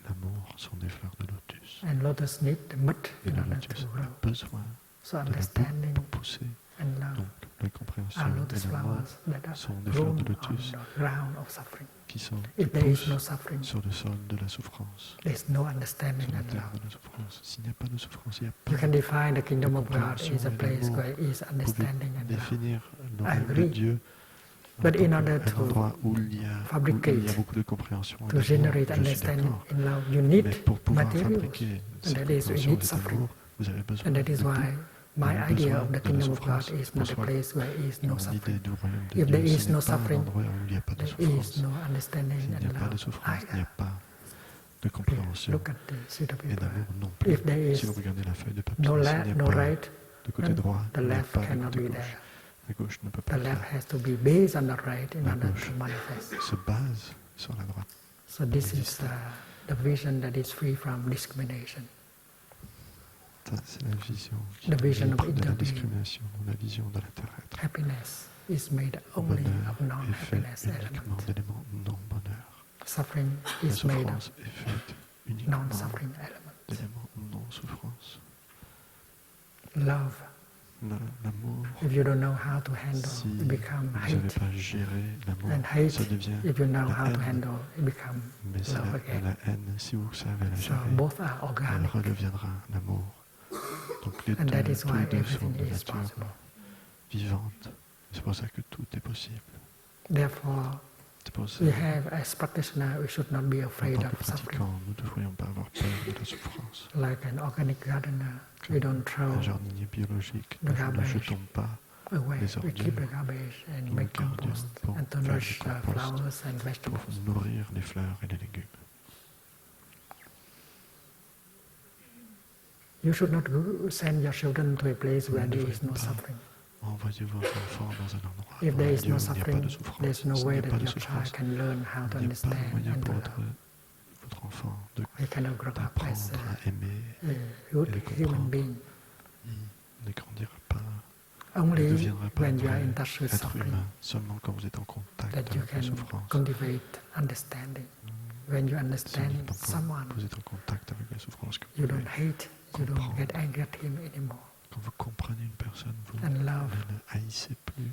l'amour sont des fleurs de lotus. And lotus need the mud Et in le order lotus to a grow. besoin So de la boue understanding pour pousser. and love Donc la compréhension are et lotus l'amour flowers that are sont des fleurs grown de on lotus the ground of suffering. qui If there is no poussent suffering, sur le sol de la souffrance. there is no Sur understanding la and terre love. de la souffrance. S'il n'y a pas de souffrance, il n'y a You pas can de define the kingdom of God compréhension is a et place d'amour. where is Vous pouvez understanding and love. définir le I royaume de agree. Dieu But in order un endroit to où il y a fabricate, beaucoup de compréhension et to generate d'amour. Je suis understanding d'accord. in love, you need Mais pour pouvoir materials. fabriquer And cette that is, we compréhension need et suffering. d'amour, vous avez besoin And that is de why tout. my Vous avez idea besoin of the de la kingdom of souffrance. God is Pour not a soi, place where is no mon idée suffering. du royaume de If there Dieu, is ce no n'est pas un suffering, endroit où il n'y a pas de there is souffrance. no understanding S'il n'y a and pas de love souffrance, il n'y a either. pas de compréhension Look at the sheet of et paper. d'amour non plus. If there is Si vous regardez la feuille de papier, no s'il n'y left, a no pas right, de côté then droit, the il n'y a left pas de cannot côté be gauche. there. La gauche ne peut The pas être left là. has to be based on the right in La order gauche to manifest. se base sur la droite. So this is the vision that is free from discrimination. Ça, c'est la vision The vision of libre de la Interbeing. discrimination, la vision de l'interêtre. Happiness is made Le only bonheur of est fait non-happiness uniquement elements. d'éléments non-bonheur. Suffering La is made of souffrance est faite uniquement non-suffering elements. d'éléments non-souffrance. Love l'amour, if you don't know how to handle, si it becomes vous ne savez hate. pas gérer l'amour, And hate, ça devient if you know la how to haine. handle, it becomes Mais c'est love again. la haine, si vous savez la So gérer, both are elle organic. redeviendra l'amour. Donc les And that is tous why les deux sont everything de is nature possible. vivante. C'est pour ça que tout est possible. Therefore, C'est pour ça we have, as practitioners, we should not be en afraid tant que of suffering. pratiquants, nous ne devrions pas avoir peur de la souffrance. Like an organic gardener, we don't throw Un jardinier biologique, the nous ne garbage jetons pas away. les We keep the ordures. garbage and Nous make gardons compost pour and to faire nourish du compost, flowers and pour vegetables. nourrir les fleurs et les légumes. You should not send your children to a place where Vous ne there is devriez no pas suffering. envoyez vos enfants dans un endroit If où there il is n'y no a pas suffering, de souffrance. there's no S'il way n'y a that pas de your souffrance, child can learn how to il n'y a pas de understand moyen and to pour love. votre enfant He cannot grow up as d'apprendre à aimer a good et de human comprendre. being. Il ne grandira pas, il ne Only deviendra pas un when you are vrai in touch with être suffering humain, seulement quand vous êtes en contact that you avec la can souffrance. cultivate understanding. When you C'est understand uniquement quand someone, vous êtes en contact avec la souffrance que you vous don't pouvez hate, you don't comprendre. get angry at him anymore. Quand vous comprenez une personne, vous And ne love le haïssez plus.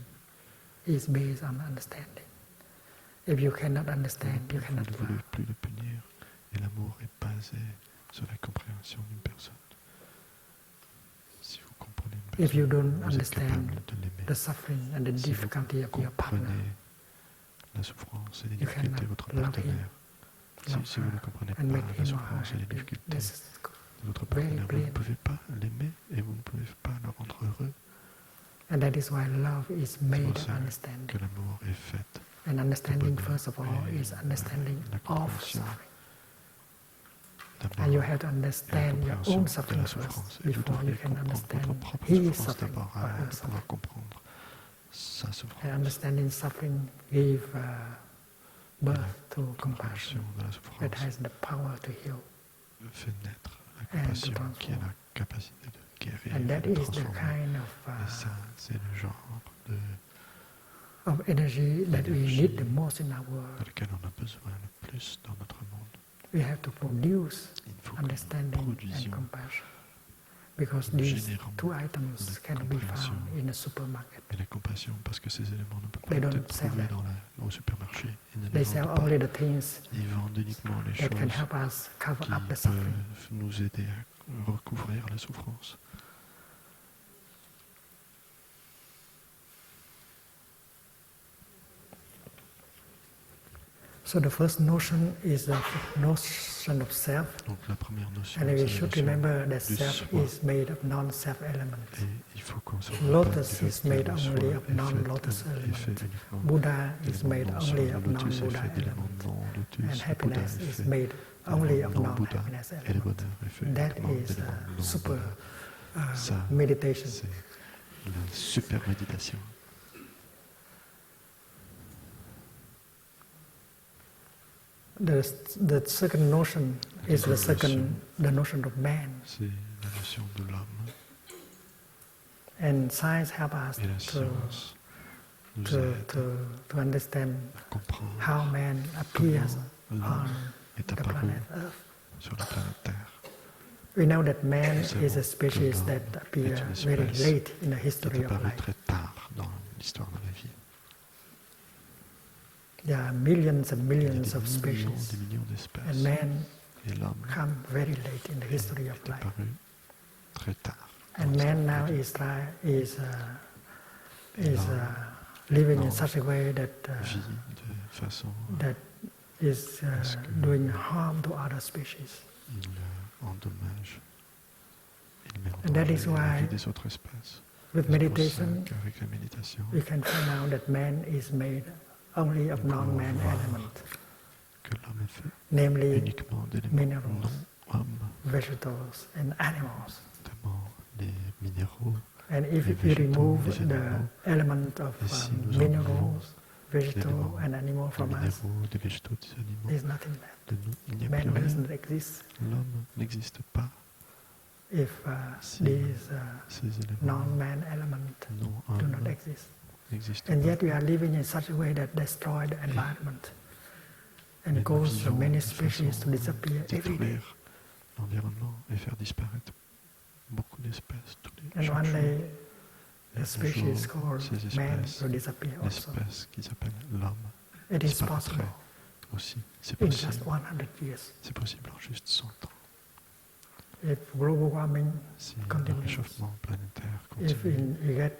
is based on understanding. If you cannot understand, you Vous cannot ne voulez love. plus le punir. Et l'amour est basé sur la compréhension d'une personne. Si vous comprenez une personne, If you don't vous êtes understand capable de l'aimer. the suffering and the Si vous difficulty of your partner, comprenez la souffrance et les you difficultés de cannot votre love partenaire, love si vous ne comprenez and pas make la him or her souffrance et les happy. difficultés This is de votre very partenaire, vous ne plain. pouvez pas l'aimer et vous ne pouvez pas le rendre heureux. And that is why love is C'est made pour of ça understanding. que l'amour est fait. And understanding, bonheur first of all, et is understanding la of compréhension suffering. D'abord, And you have to et la understand your compréhension own de suffering la souffrance. first Et vous before you devriez can comprendre understand votre propre his souffrance suffering d'abord or avant her de pouvoir suffering. comprendre sa souffrance. And understanding suffering give birth to La compréhension compassion de la that souffrance has the power to heal. fait naître la And compassion to qui a la capacité de guérir And et that de is the transformer. kind Et ça, c'est le genre of energy that we Énergie. need the most in our dans world. lequel on a besoin le plus dans notre monde. We have to produce Il faut que nous understanding and produisions compassion. Because nous these générons two items de can be compréhension found in a supermarket. et la compassion, parce que ces éléments ne peuvent They pas don't être sell trouvés that. au supermarché. Ils ne les They sell vendent pas. only the things Ils vendent uniquement les that can choses help us cover qui up the suffering. peuvent nous aider à recouvrir la souffrance. So the first notion is the notion of self. Donc la première notion, And c'est we la should notion remember that du self soi. is made of non-self elements. Et il faut qu'on se rappelle Lotus du is fait que made le soi only est of fait non-lotus uniquement Buddha is d'éléments made non only soi. of Le lotus est non-Buddha fait d'éléments elements. non And lotus. Bouddha happiness est is fait made only of d'éléments non Bouddha. non-happiness Et le elements. bonheur est fait That uniquement is d'éléments non super Bouddha. Ça, meditation. c'est la super méditation. The second notion is the notion of man. C'est la notion de l'homme. And science helps us Et la science nous aide to understand à comprendre how man appears comment on l'homme est the apparu planet Earth. sur la planète Terre. We know that man Nous savons is a species que that l'homme appears est une very espèce late in the qui history est of apparu life. très tard dans l'histoire de la vie. There are millions and Il y a millions of des species, millions d'espèces. and man Et l'homme come very late in the history of est life. apparu très tard. dans And l'histoire man de la now vie. is living in such a way that Vit de façon that is doing harm to other species. il endommage, il met en And that is danger la why vie des autres espèces. With C'est pour ça meditation, qu'avec la méditation, we can find out that man is made only of nous pouvons non-man voir elements, que l'homme est fait namely uniquement d'éléments minerals, non-hommes, vegetables, and animals. notamment les minéraux. And if Les you végétaux, remove les the animaux. element of Et si nous minerals, enlevons vegetables, l'élément and animals des from us, minéraux, des végétaux, des animaux, there's nothing left. de nous, il n'y a Man plus rien. doesn't exist L'homme n'existe pas. if Si these ces éléments non-man elements do not non-hommes exist. n'existent And pas. yet we are living in such a way that destroys the environment and Mais nous causes vivons many de species façon to disappear à every day. détruire l'environnement et faire disparaître beaucoup d'espèces tous les And chaque one jour. day the species called man will disappear also. L'espèce qui s'appelle l'homme It is possible aussi. C'est in possible. just 100 years. C'est possible en juste 100 ans. If global warming Si le continues, réchauffement planétaire if continue, we get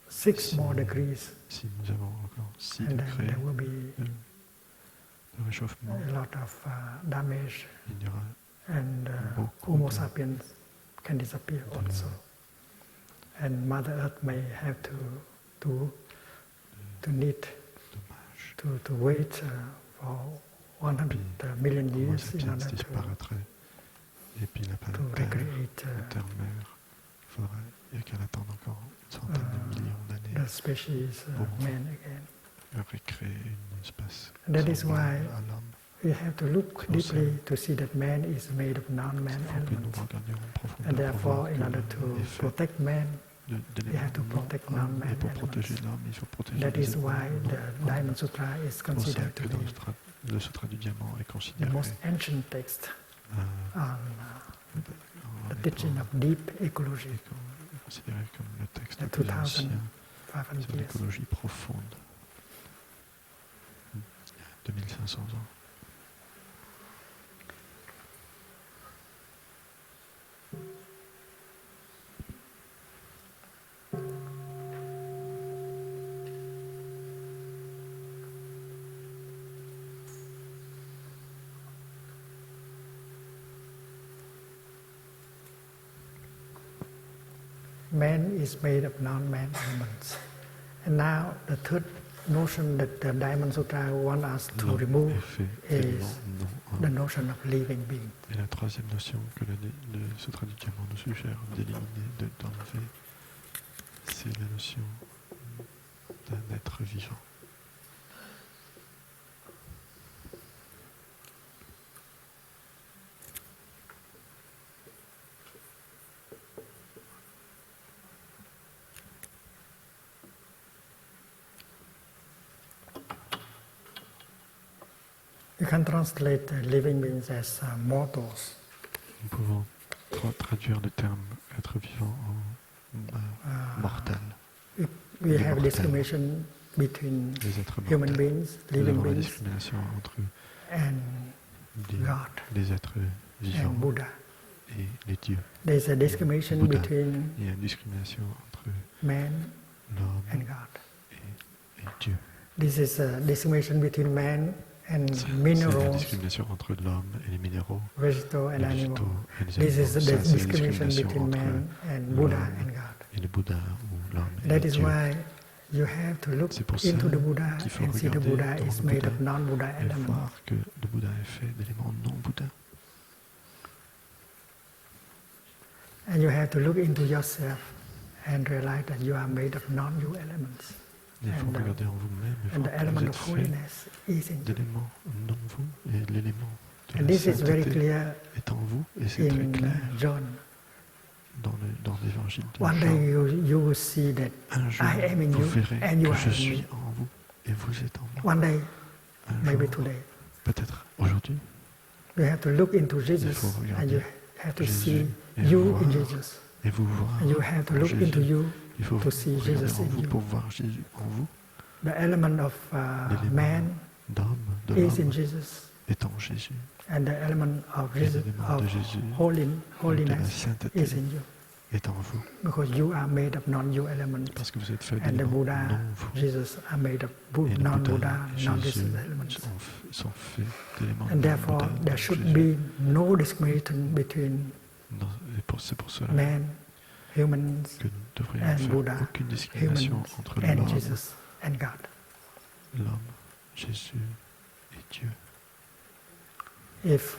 6 more degrees, si nous avons encore 6 and then degrés there will be de réchauffement, a lot of damage, il y aura and beaucoup Homo de- sapiens can disappear also. And Mother Earth may have to need dommage. to wait for 100 million Homo years in sapiens order disparaîtrait. Et puis la to planète Terre, recreate la Terre-mère, il n'y a qu'à attendre encore une centaine de millions the d'années species man again. pour recréer une espèce And that is semblable why à l'homme. we have to look deeply to see that man is made of non-man Il faut que nous elements. regardions en profondeur And pour therefore, voir in que order l'homme to est fait protect man, we have to d'éléments protect non-hommes. non-man Et pour protéger elements. l'homme, il faut protéger That les is éléments why the non-hommes. Diamond Sutra is C'est pour ça considered que to dans be le Sutra du Diamant est the considéré most ancient text euh, on en the teaching étant- of deep ecology, considéré comme le texte the le plus ancien 2500 sur years. l'écologie profonde. Il y a 2500 ans. Man is made of non-man elements. And now the third notion that the Diamond Sutra wants us to L'homme remove est fait is d'éléments the non-hommes. notion of living being. Et la troisième notion que le Sutra du Diamant nous suggère d'éliminer, d'enlever, c'est la notion d'un être vivant. You can translate living beings as mortals. Nous pouvons traduire le terme être vivant en mortel. We Les have mortels. discrimination between Les êtres human mortels. beings, Nous living avons la beings, discrimination entre and les, God les êtres vivants and Buddha. et les dieux. There's a discrimination Buddha. between Il y a une discrimination entre man l'homme and God. et Dieu. This is a discrimination between man and C'est la minerals, discrimination entre l'homme et les minéraux, vegetable and les animals. végétaux et les This animaux. is Ça, the c'est la discrimination discrimination between entre man and Buddha l'homme and God. et le Bouddha ou l'homme et That is Dieu. why you have to look C'est pour ça into the Buddha qu'il faut and see the regarder Buddha dans is le made Bouddha of non-Buddha et elements. voir que le Bouddha est fait d'éléments non-Bouddha. And you have to look into yourself and realize that you are made of non-you elements. Il faut And, regarder en vous-même et And voir the que vous element êtes of fait holiness is in you. d'éléments non-vous et l'élément de And la this is very sainteté clear est en vous et c'est très in clair John. dans l'évangile de One Jean. day you will see that Un jour, I am in vous you verrez and you que are je in suis me. en vous et vous êtes en moi. One day, Un maybe jour, today, peut-être aujourd'hui, you have to look into Jesus faut regarder and you have to Jésus see et you voir in Jesus. et vous voir And you have to en look Jésus. into you Il faut to see regarder Jesus en in vous you. pour voir Jésus en vous. The element of L'élément man d'homme, de is in l'homme, Jesus. est en Jésus. And the element of, Et Jesus, l'élément of de Jésus, de la holiness sainteté, is in you. est en vous. Because you are made of non-you elements. Parce que vous êtes fait And the d'éléments Buddha, non-vous. Jesus are made of Et le non-Buddha, Bouddha et non-Jesus Jésus elements. sont faits d'éléments And therefore, non-Bouddha. there should be no discrimination between C'est pour cela man, humans, que nous devrions and faire Buddha, aucune discrimination humans, entre and l'homme, Jesus, and God. Jésus et Dieu. If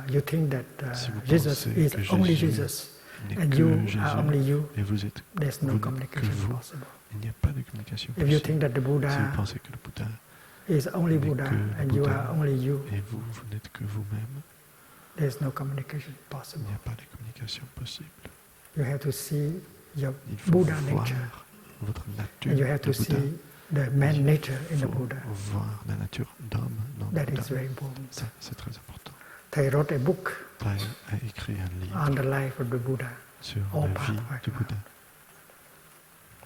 you think that Si vous Jesus pensez is que only Jésus Jesus, n'est and que you Jésus, are only you, et vous êtes there's no vous n'êtes que communication vous, possible. il n'y a pas de communication If you possible. think that the Si vous Buddha pensez que le Bouddha is only n'est Buddha que le and you Bouddha, are only you, et vous, vous n'êtes que vous-même, there's no communication il possible. n'y a pas de communication possible. You have to see your Il faut Buddha voir nature, votre nature and you have to de Bouddha. see the man nature in the Il Buddha. faut voir la nature d'homme dans le That Bouddha. is very important. Ça, c'est très important. Thay wrote a book Thay a écrit un livre on the life of the Buddha. sur All la part vie of du it. Bouddha.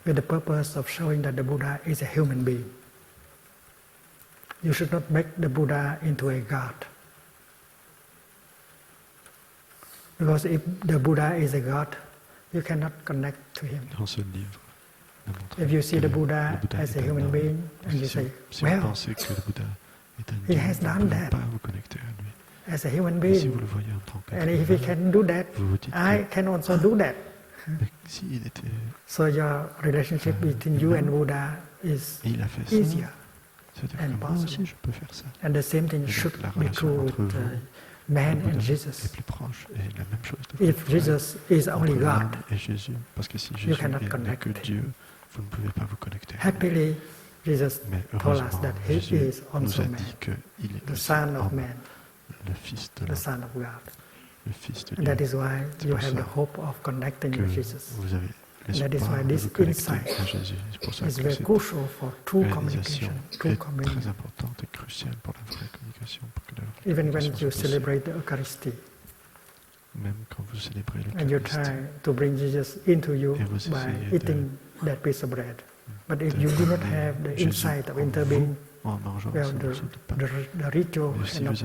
with the purpose of showing that the Buddha is a human being. You should not make the Buddha into a god. Because if the Buddha is a god, you cannot connect to him. Dans ce livre, if you see the Buddha as a human being, and you say, well, he has done that as a human being, and if he can do that, I can also do that. So your relationship between you and Buddha is easier and possible. And the same thing should be true with man and Jesus. If Jesus is only God, you cannot connect with him. Happily, Jesus told us that he is also man, the Son of Man, the Son of God. And that is why you have the hope of connecting with Jesus. And that is why this insight is very crucial for true communication, true communion. Even when you celebrate the Eucharisty, and you try to bring Jesus into you by eating that piece of bread. But if you do not have the insight of interbeing, well, the ritual cannot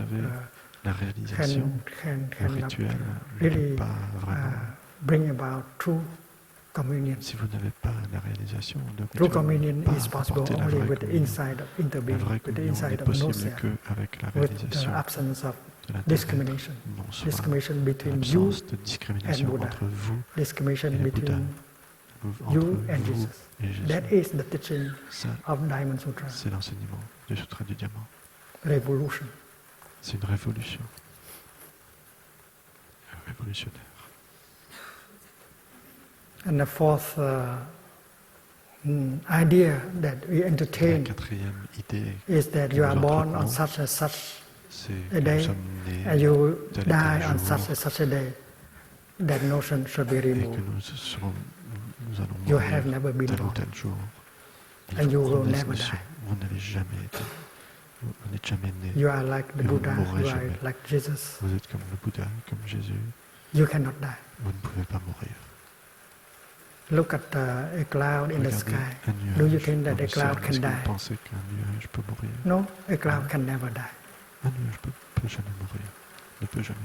really bring about true communion. True communion is possible only with the insight of interbeing, with the insight of nonself, with the absence of discrimination. Discrimination between you and Buddha. Discrimination between you and Jesus. That is the teaching of Diamond Sutra. C'est l'enseignement du Sutra du Diamant. Revolution. C'est une révolution. Révolutionnaire. And the fourth idea that we entertain is that you are born on such and such a day, and you die on such a day. That notion should be removed. You have never been born, and you will never die. You are like the Buddha, you are like Jesus. You cannot die. Look at a cloud in the sky. Do you think that a cloud can die? No, a cloud can never die.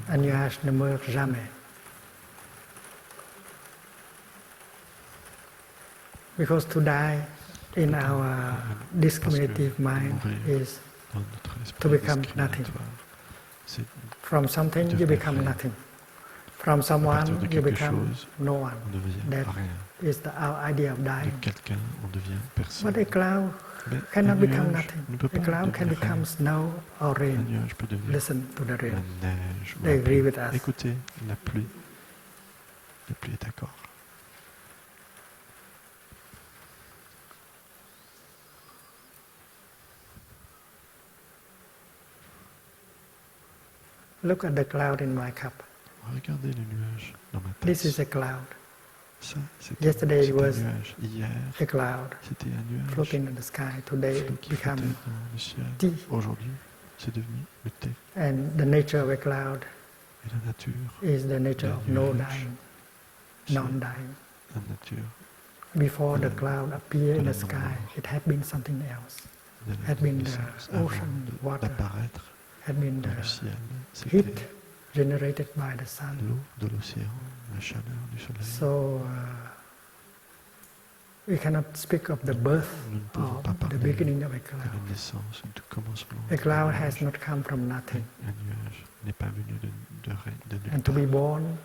Un nuage ne meurt jamais. Because to die in our discriminative mind is to become nothing. From something you become nothing. From someone you become no one. That is our idea of dying. But a cloud cannot become nothing. A cloud can become snow or rain. Listen to the rain. They agree with us. Écoutez la pluie. La pluie est d'accord. Look at the cloud in my cup. Regardez le nuage dans ma tasse. This is a cloud. Ça, yesterday it was un nuage. Hier, a cloud c'était un nuage floating in the sky. Today it became tea. Aujourd'hui, c'est devenu le thé. And the nature of a cloud Et la nature is the nature of no dying, non-dying. La nature. Before the cloud appeared in the sky, it had been something else. It had been the ocean, water. Had been the heat generated by the sun. L'eau de l'océan, la chaleur du soleil. So we cannot speak of the birth or the beginning of a cloud. A cloud has not come from nothing. Un nuage n'est pas venu de nulle And to be born,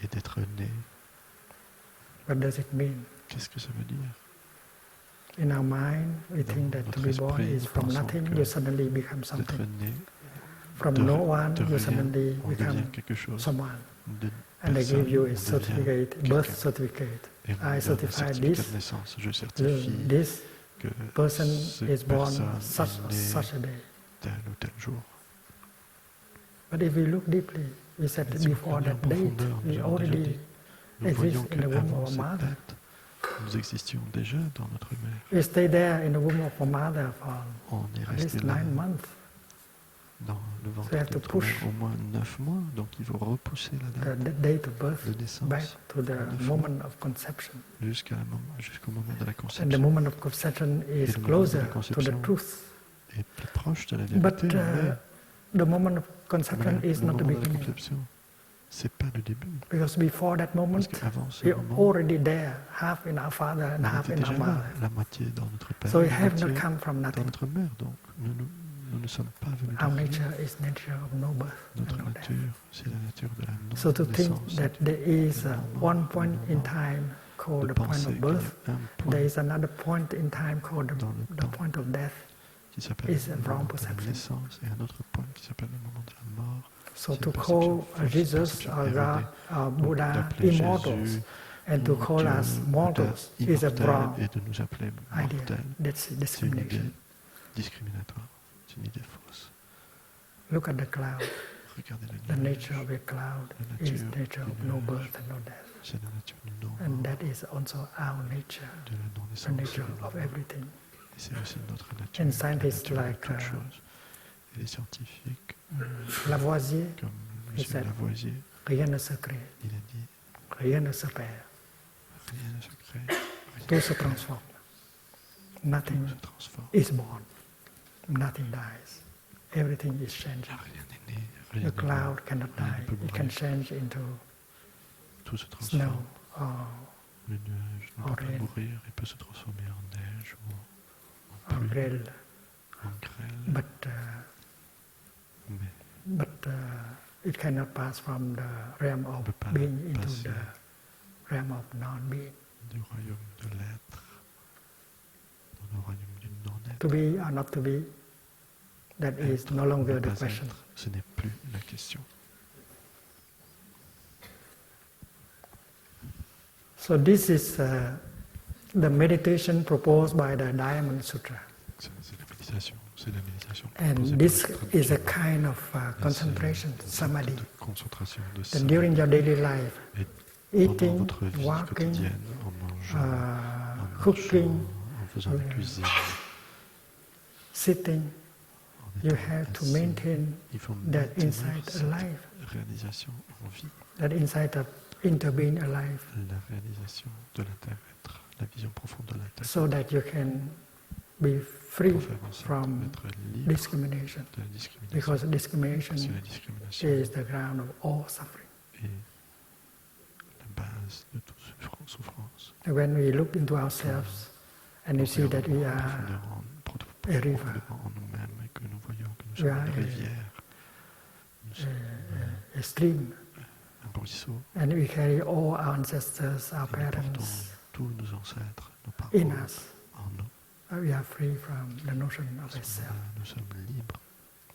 et d'être né. What does it mean? Qu'est-ce que ça veut dire? In our mind, we think that to be born is from nothing, you suddenly become something. From no one, you suddenly become someone. And they give you a certificate, birth certificate. I certify this. This person is born such a day. But if we look deeply, we said that before that date, we already exist in the womb of our mother. Nous existions déjà dans notre mère. We stayed there in the womb of our mother for at least 9 months. dans le ventre So you have de to notre mère push au moins 9 mois, donc il faut repousser la the date date of birth de naissance back to the 9 mois moment of conception. jusqu'au moment de la And the conception. moment of conception Et is le moment de closer la to the conception truth. est plus proche de la But vérité, mais the moment of conception is le not the moment de la beginning. conception, c'est pas le début. Because before that moment, Parce qu'avant ce we're moment, already there, half in our father and on half était in our déjà là, mother. la moitié dans notre père, So we la have moitié not come from dans nothing. notre mère. Donc nous ne sommes pas venus de Our rien. nature is nature of no birth Notre and no death. nature, c'est la nature de la So to think non-naissance. that there is one point in time called the point of birth, there is another point in time called the point of death, qui s'appelle is a le wrong moment de la perception. naissance et un autre point qui s'appelle le moment de la mort. So C'est to une perception call fausse, Jesus perception or erronée. God or Donc, Buddha d'appeler immortals Jésus, and to mon call Dieu, us Bouddha, mortals is a immortel, wrong et de nous appeler idea. mortels, That's c'est une discrimination. idée discriminatoire, c'est une idée fausse. Look at the cloud. Regardez The le nuage, nature of a cloud la is nature nature of du no nuage. birth and no death. C'est la nature du non, And that is also our nature, de la the non-naissance, et nature du of non-mort. everything. Et c'est aussi notre nature, And la scientists nature de like toute chose. Et les scientifiques, Lavoisier, comme he M. said, Lavoisier, rien ne se crée, il a dit rien ne se perd, rien ne se crée, tout se transforme. Nothing tout se transforme. is born, nothing dies, everything is changing. Rien n'est né, rien The n'est mort, cloud cannot rien ne die, peut it can mourir. change into Tout se snow transforme. or Le nuage ne peut pas mourir, il peut se transformer en neige ou en pluie, grêle, en grêle, but it cannot pass from the realm of peut pas being into passer the realm of non-being. du royaume de l'être dans le royaume du non-être. To be or not to be, that is no longer Ne the pas question. être, ce n'est plus la question. So this is the meditation proposed by the Diamond Sutra. C'est la méditation. And this is a kind of concentration, samadhi, De concentration, de that samadhi. during your daily life, Pendant eating, votre vie walking, quotidienne, en mangeant, cooking, en faisant la cuisine, sitting, en you étant have to assis, maintain il faut that maintenir insight cette alive, réalisation en vie, that insight of interbeing alive, la réalisation de l'inter-être, la vision profonde de l'inter-être, so that you can be free pour faire en sorte from d'être libre discrimination. de la discrimination. Because discrimination Parce que la discrimination is the ground of all suffering. est la base de toute souffrance. And when we look into ourselves and we see that we are a river, en nous-mêmes et que nous voyons que nous we sommes are une rivière, nous sommes a stream, un ruisseau, and we carry all our ancestors, our et nous portons parents tous nos ancêtres, nos in parents us. en nous. We are free from the notion of a self. Nous sommes libres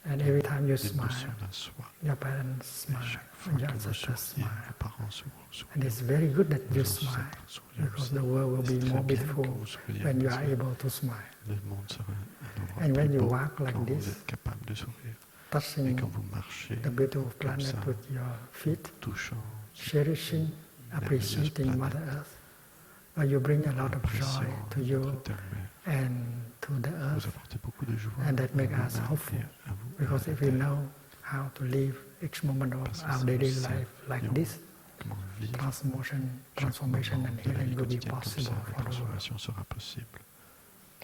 And every time you des smile, notions d'un soi. your parents Et smile, chaque fois and your que vous ancestors souriez, smile. vos parents sourient. And it's very good that you Vos smile, ancêtres sourient because aussi. the world will C'est be très more bien beautiful que vous souriez when you parce are que able to smile. le monde sera un endroit And when plus you beau walk like quand this, vous êtes capable de sourire. Et touching quand vous marchez the beautiful comme planet ça, with your feet, touchant cherishing, la appreciating merveilleuse Mother planète, Earth, you bring a lot of joy appréciant to you notre terre-mère, and to the vous earth. apportez beaucoup de joie And that makes à us vous-même hopeful, et à vous, because à la if we terre. know how to live each moment of Parce que our si daily nous life like savions this, comment vivre transformation moment and de la vie healing will be quotidienne comme ça, possible la for the world. transformation sera possible.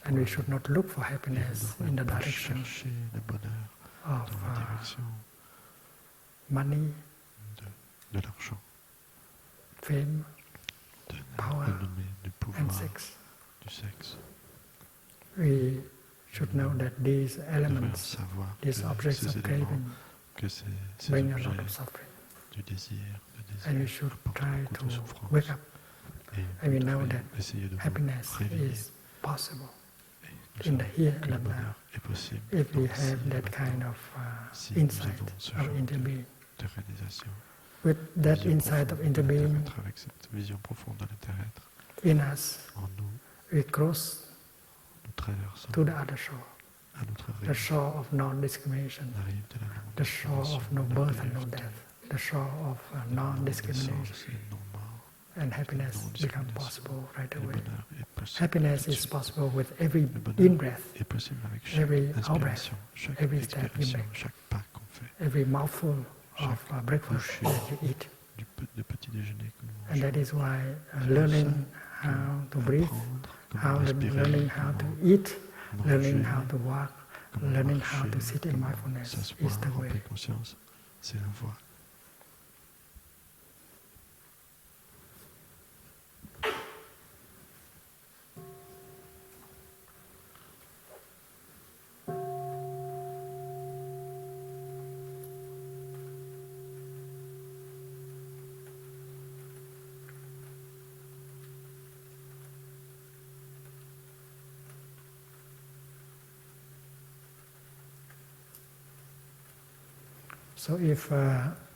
And we should not look for Et happiness nous in ne the devons pas direction chercher le bonheur of dans la direction money, de l'argent, fame, de la power, renommée, du pouvoir, and sex. du sexe. We should know that these Nous devrions elements, savoir these que objects ces of éléments, craving, que ces bring a lot objets of suffering. du désir, And we should apportent try beaucoup de to souffrance. wake up. Et And we nous know devrions that essayer de nous happiness réveiller. is possible Et nous in the savons here que le and now. bonheur est possible If we dans ici have et that maintenant. kind of Si nous insight avons ce of genre interbeing. de réalisation, With that vision insight of profonde de interbeing l'intérieur-être, avec cette vision profonde de l'intérieur-être, in us, en nous, we cross nous traversons to the other shore, à notre the rive, shore of non-discrimination, la rive de la the shore of no birth and no death, the shore of non-discrimination. non-naissance et non-mort, and happiness non become discrimination. possible right Et le away. bonheur est possible. Happiness is possible with every Le bonheur in-breath, est possible avec chaque every inspiration, out-breath, chaque every step you expiration, make, chaque pas qu'on fait, every mouthful of chaque breakfast bouchée that you eat. de petit déjeuner que nous And that mangeons. is why C'est learning pour ça how to que breathe, apprendre comment respirer, learning how to comment eat, learning manger, how to walk, comment learning how to marcher, sit in comment mindfulness s'asseoir is the en way. pleine conscience, c'est la voie. So if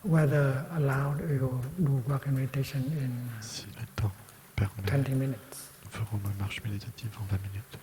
weather allowed, we will do walking meditation in Si le temps permet, 20 minutes. nous ferons ma marche méditative en 20 minutes.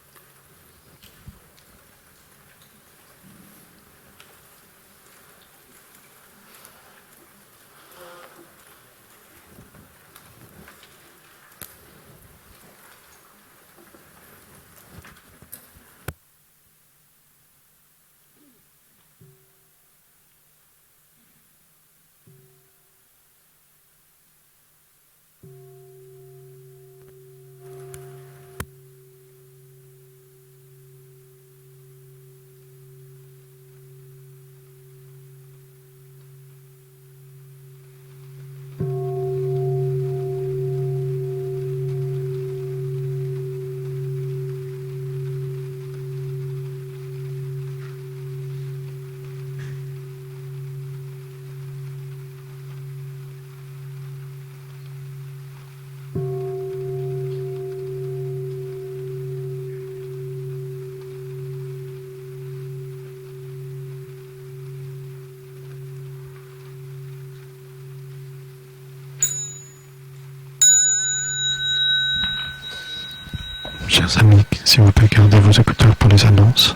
Chers amis, s'il vous plaît, gardez vos écouteurs pour les annonces.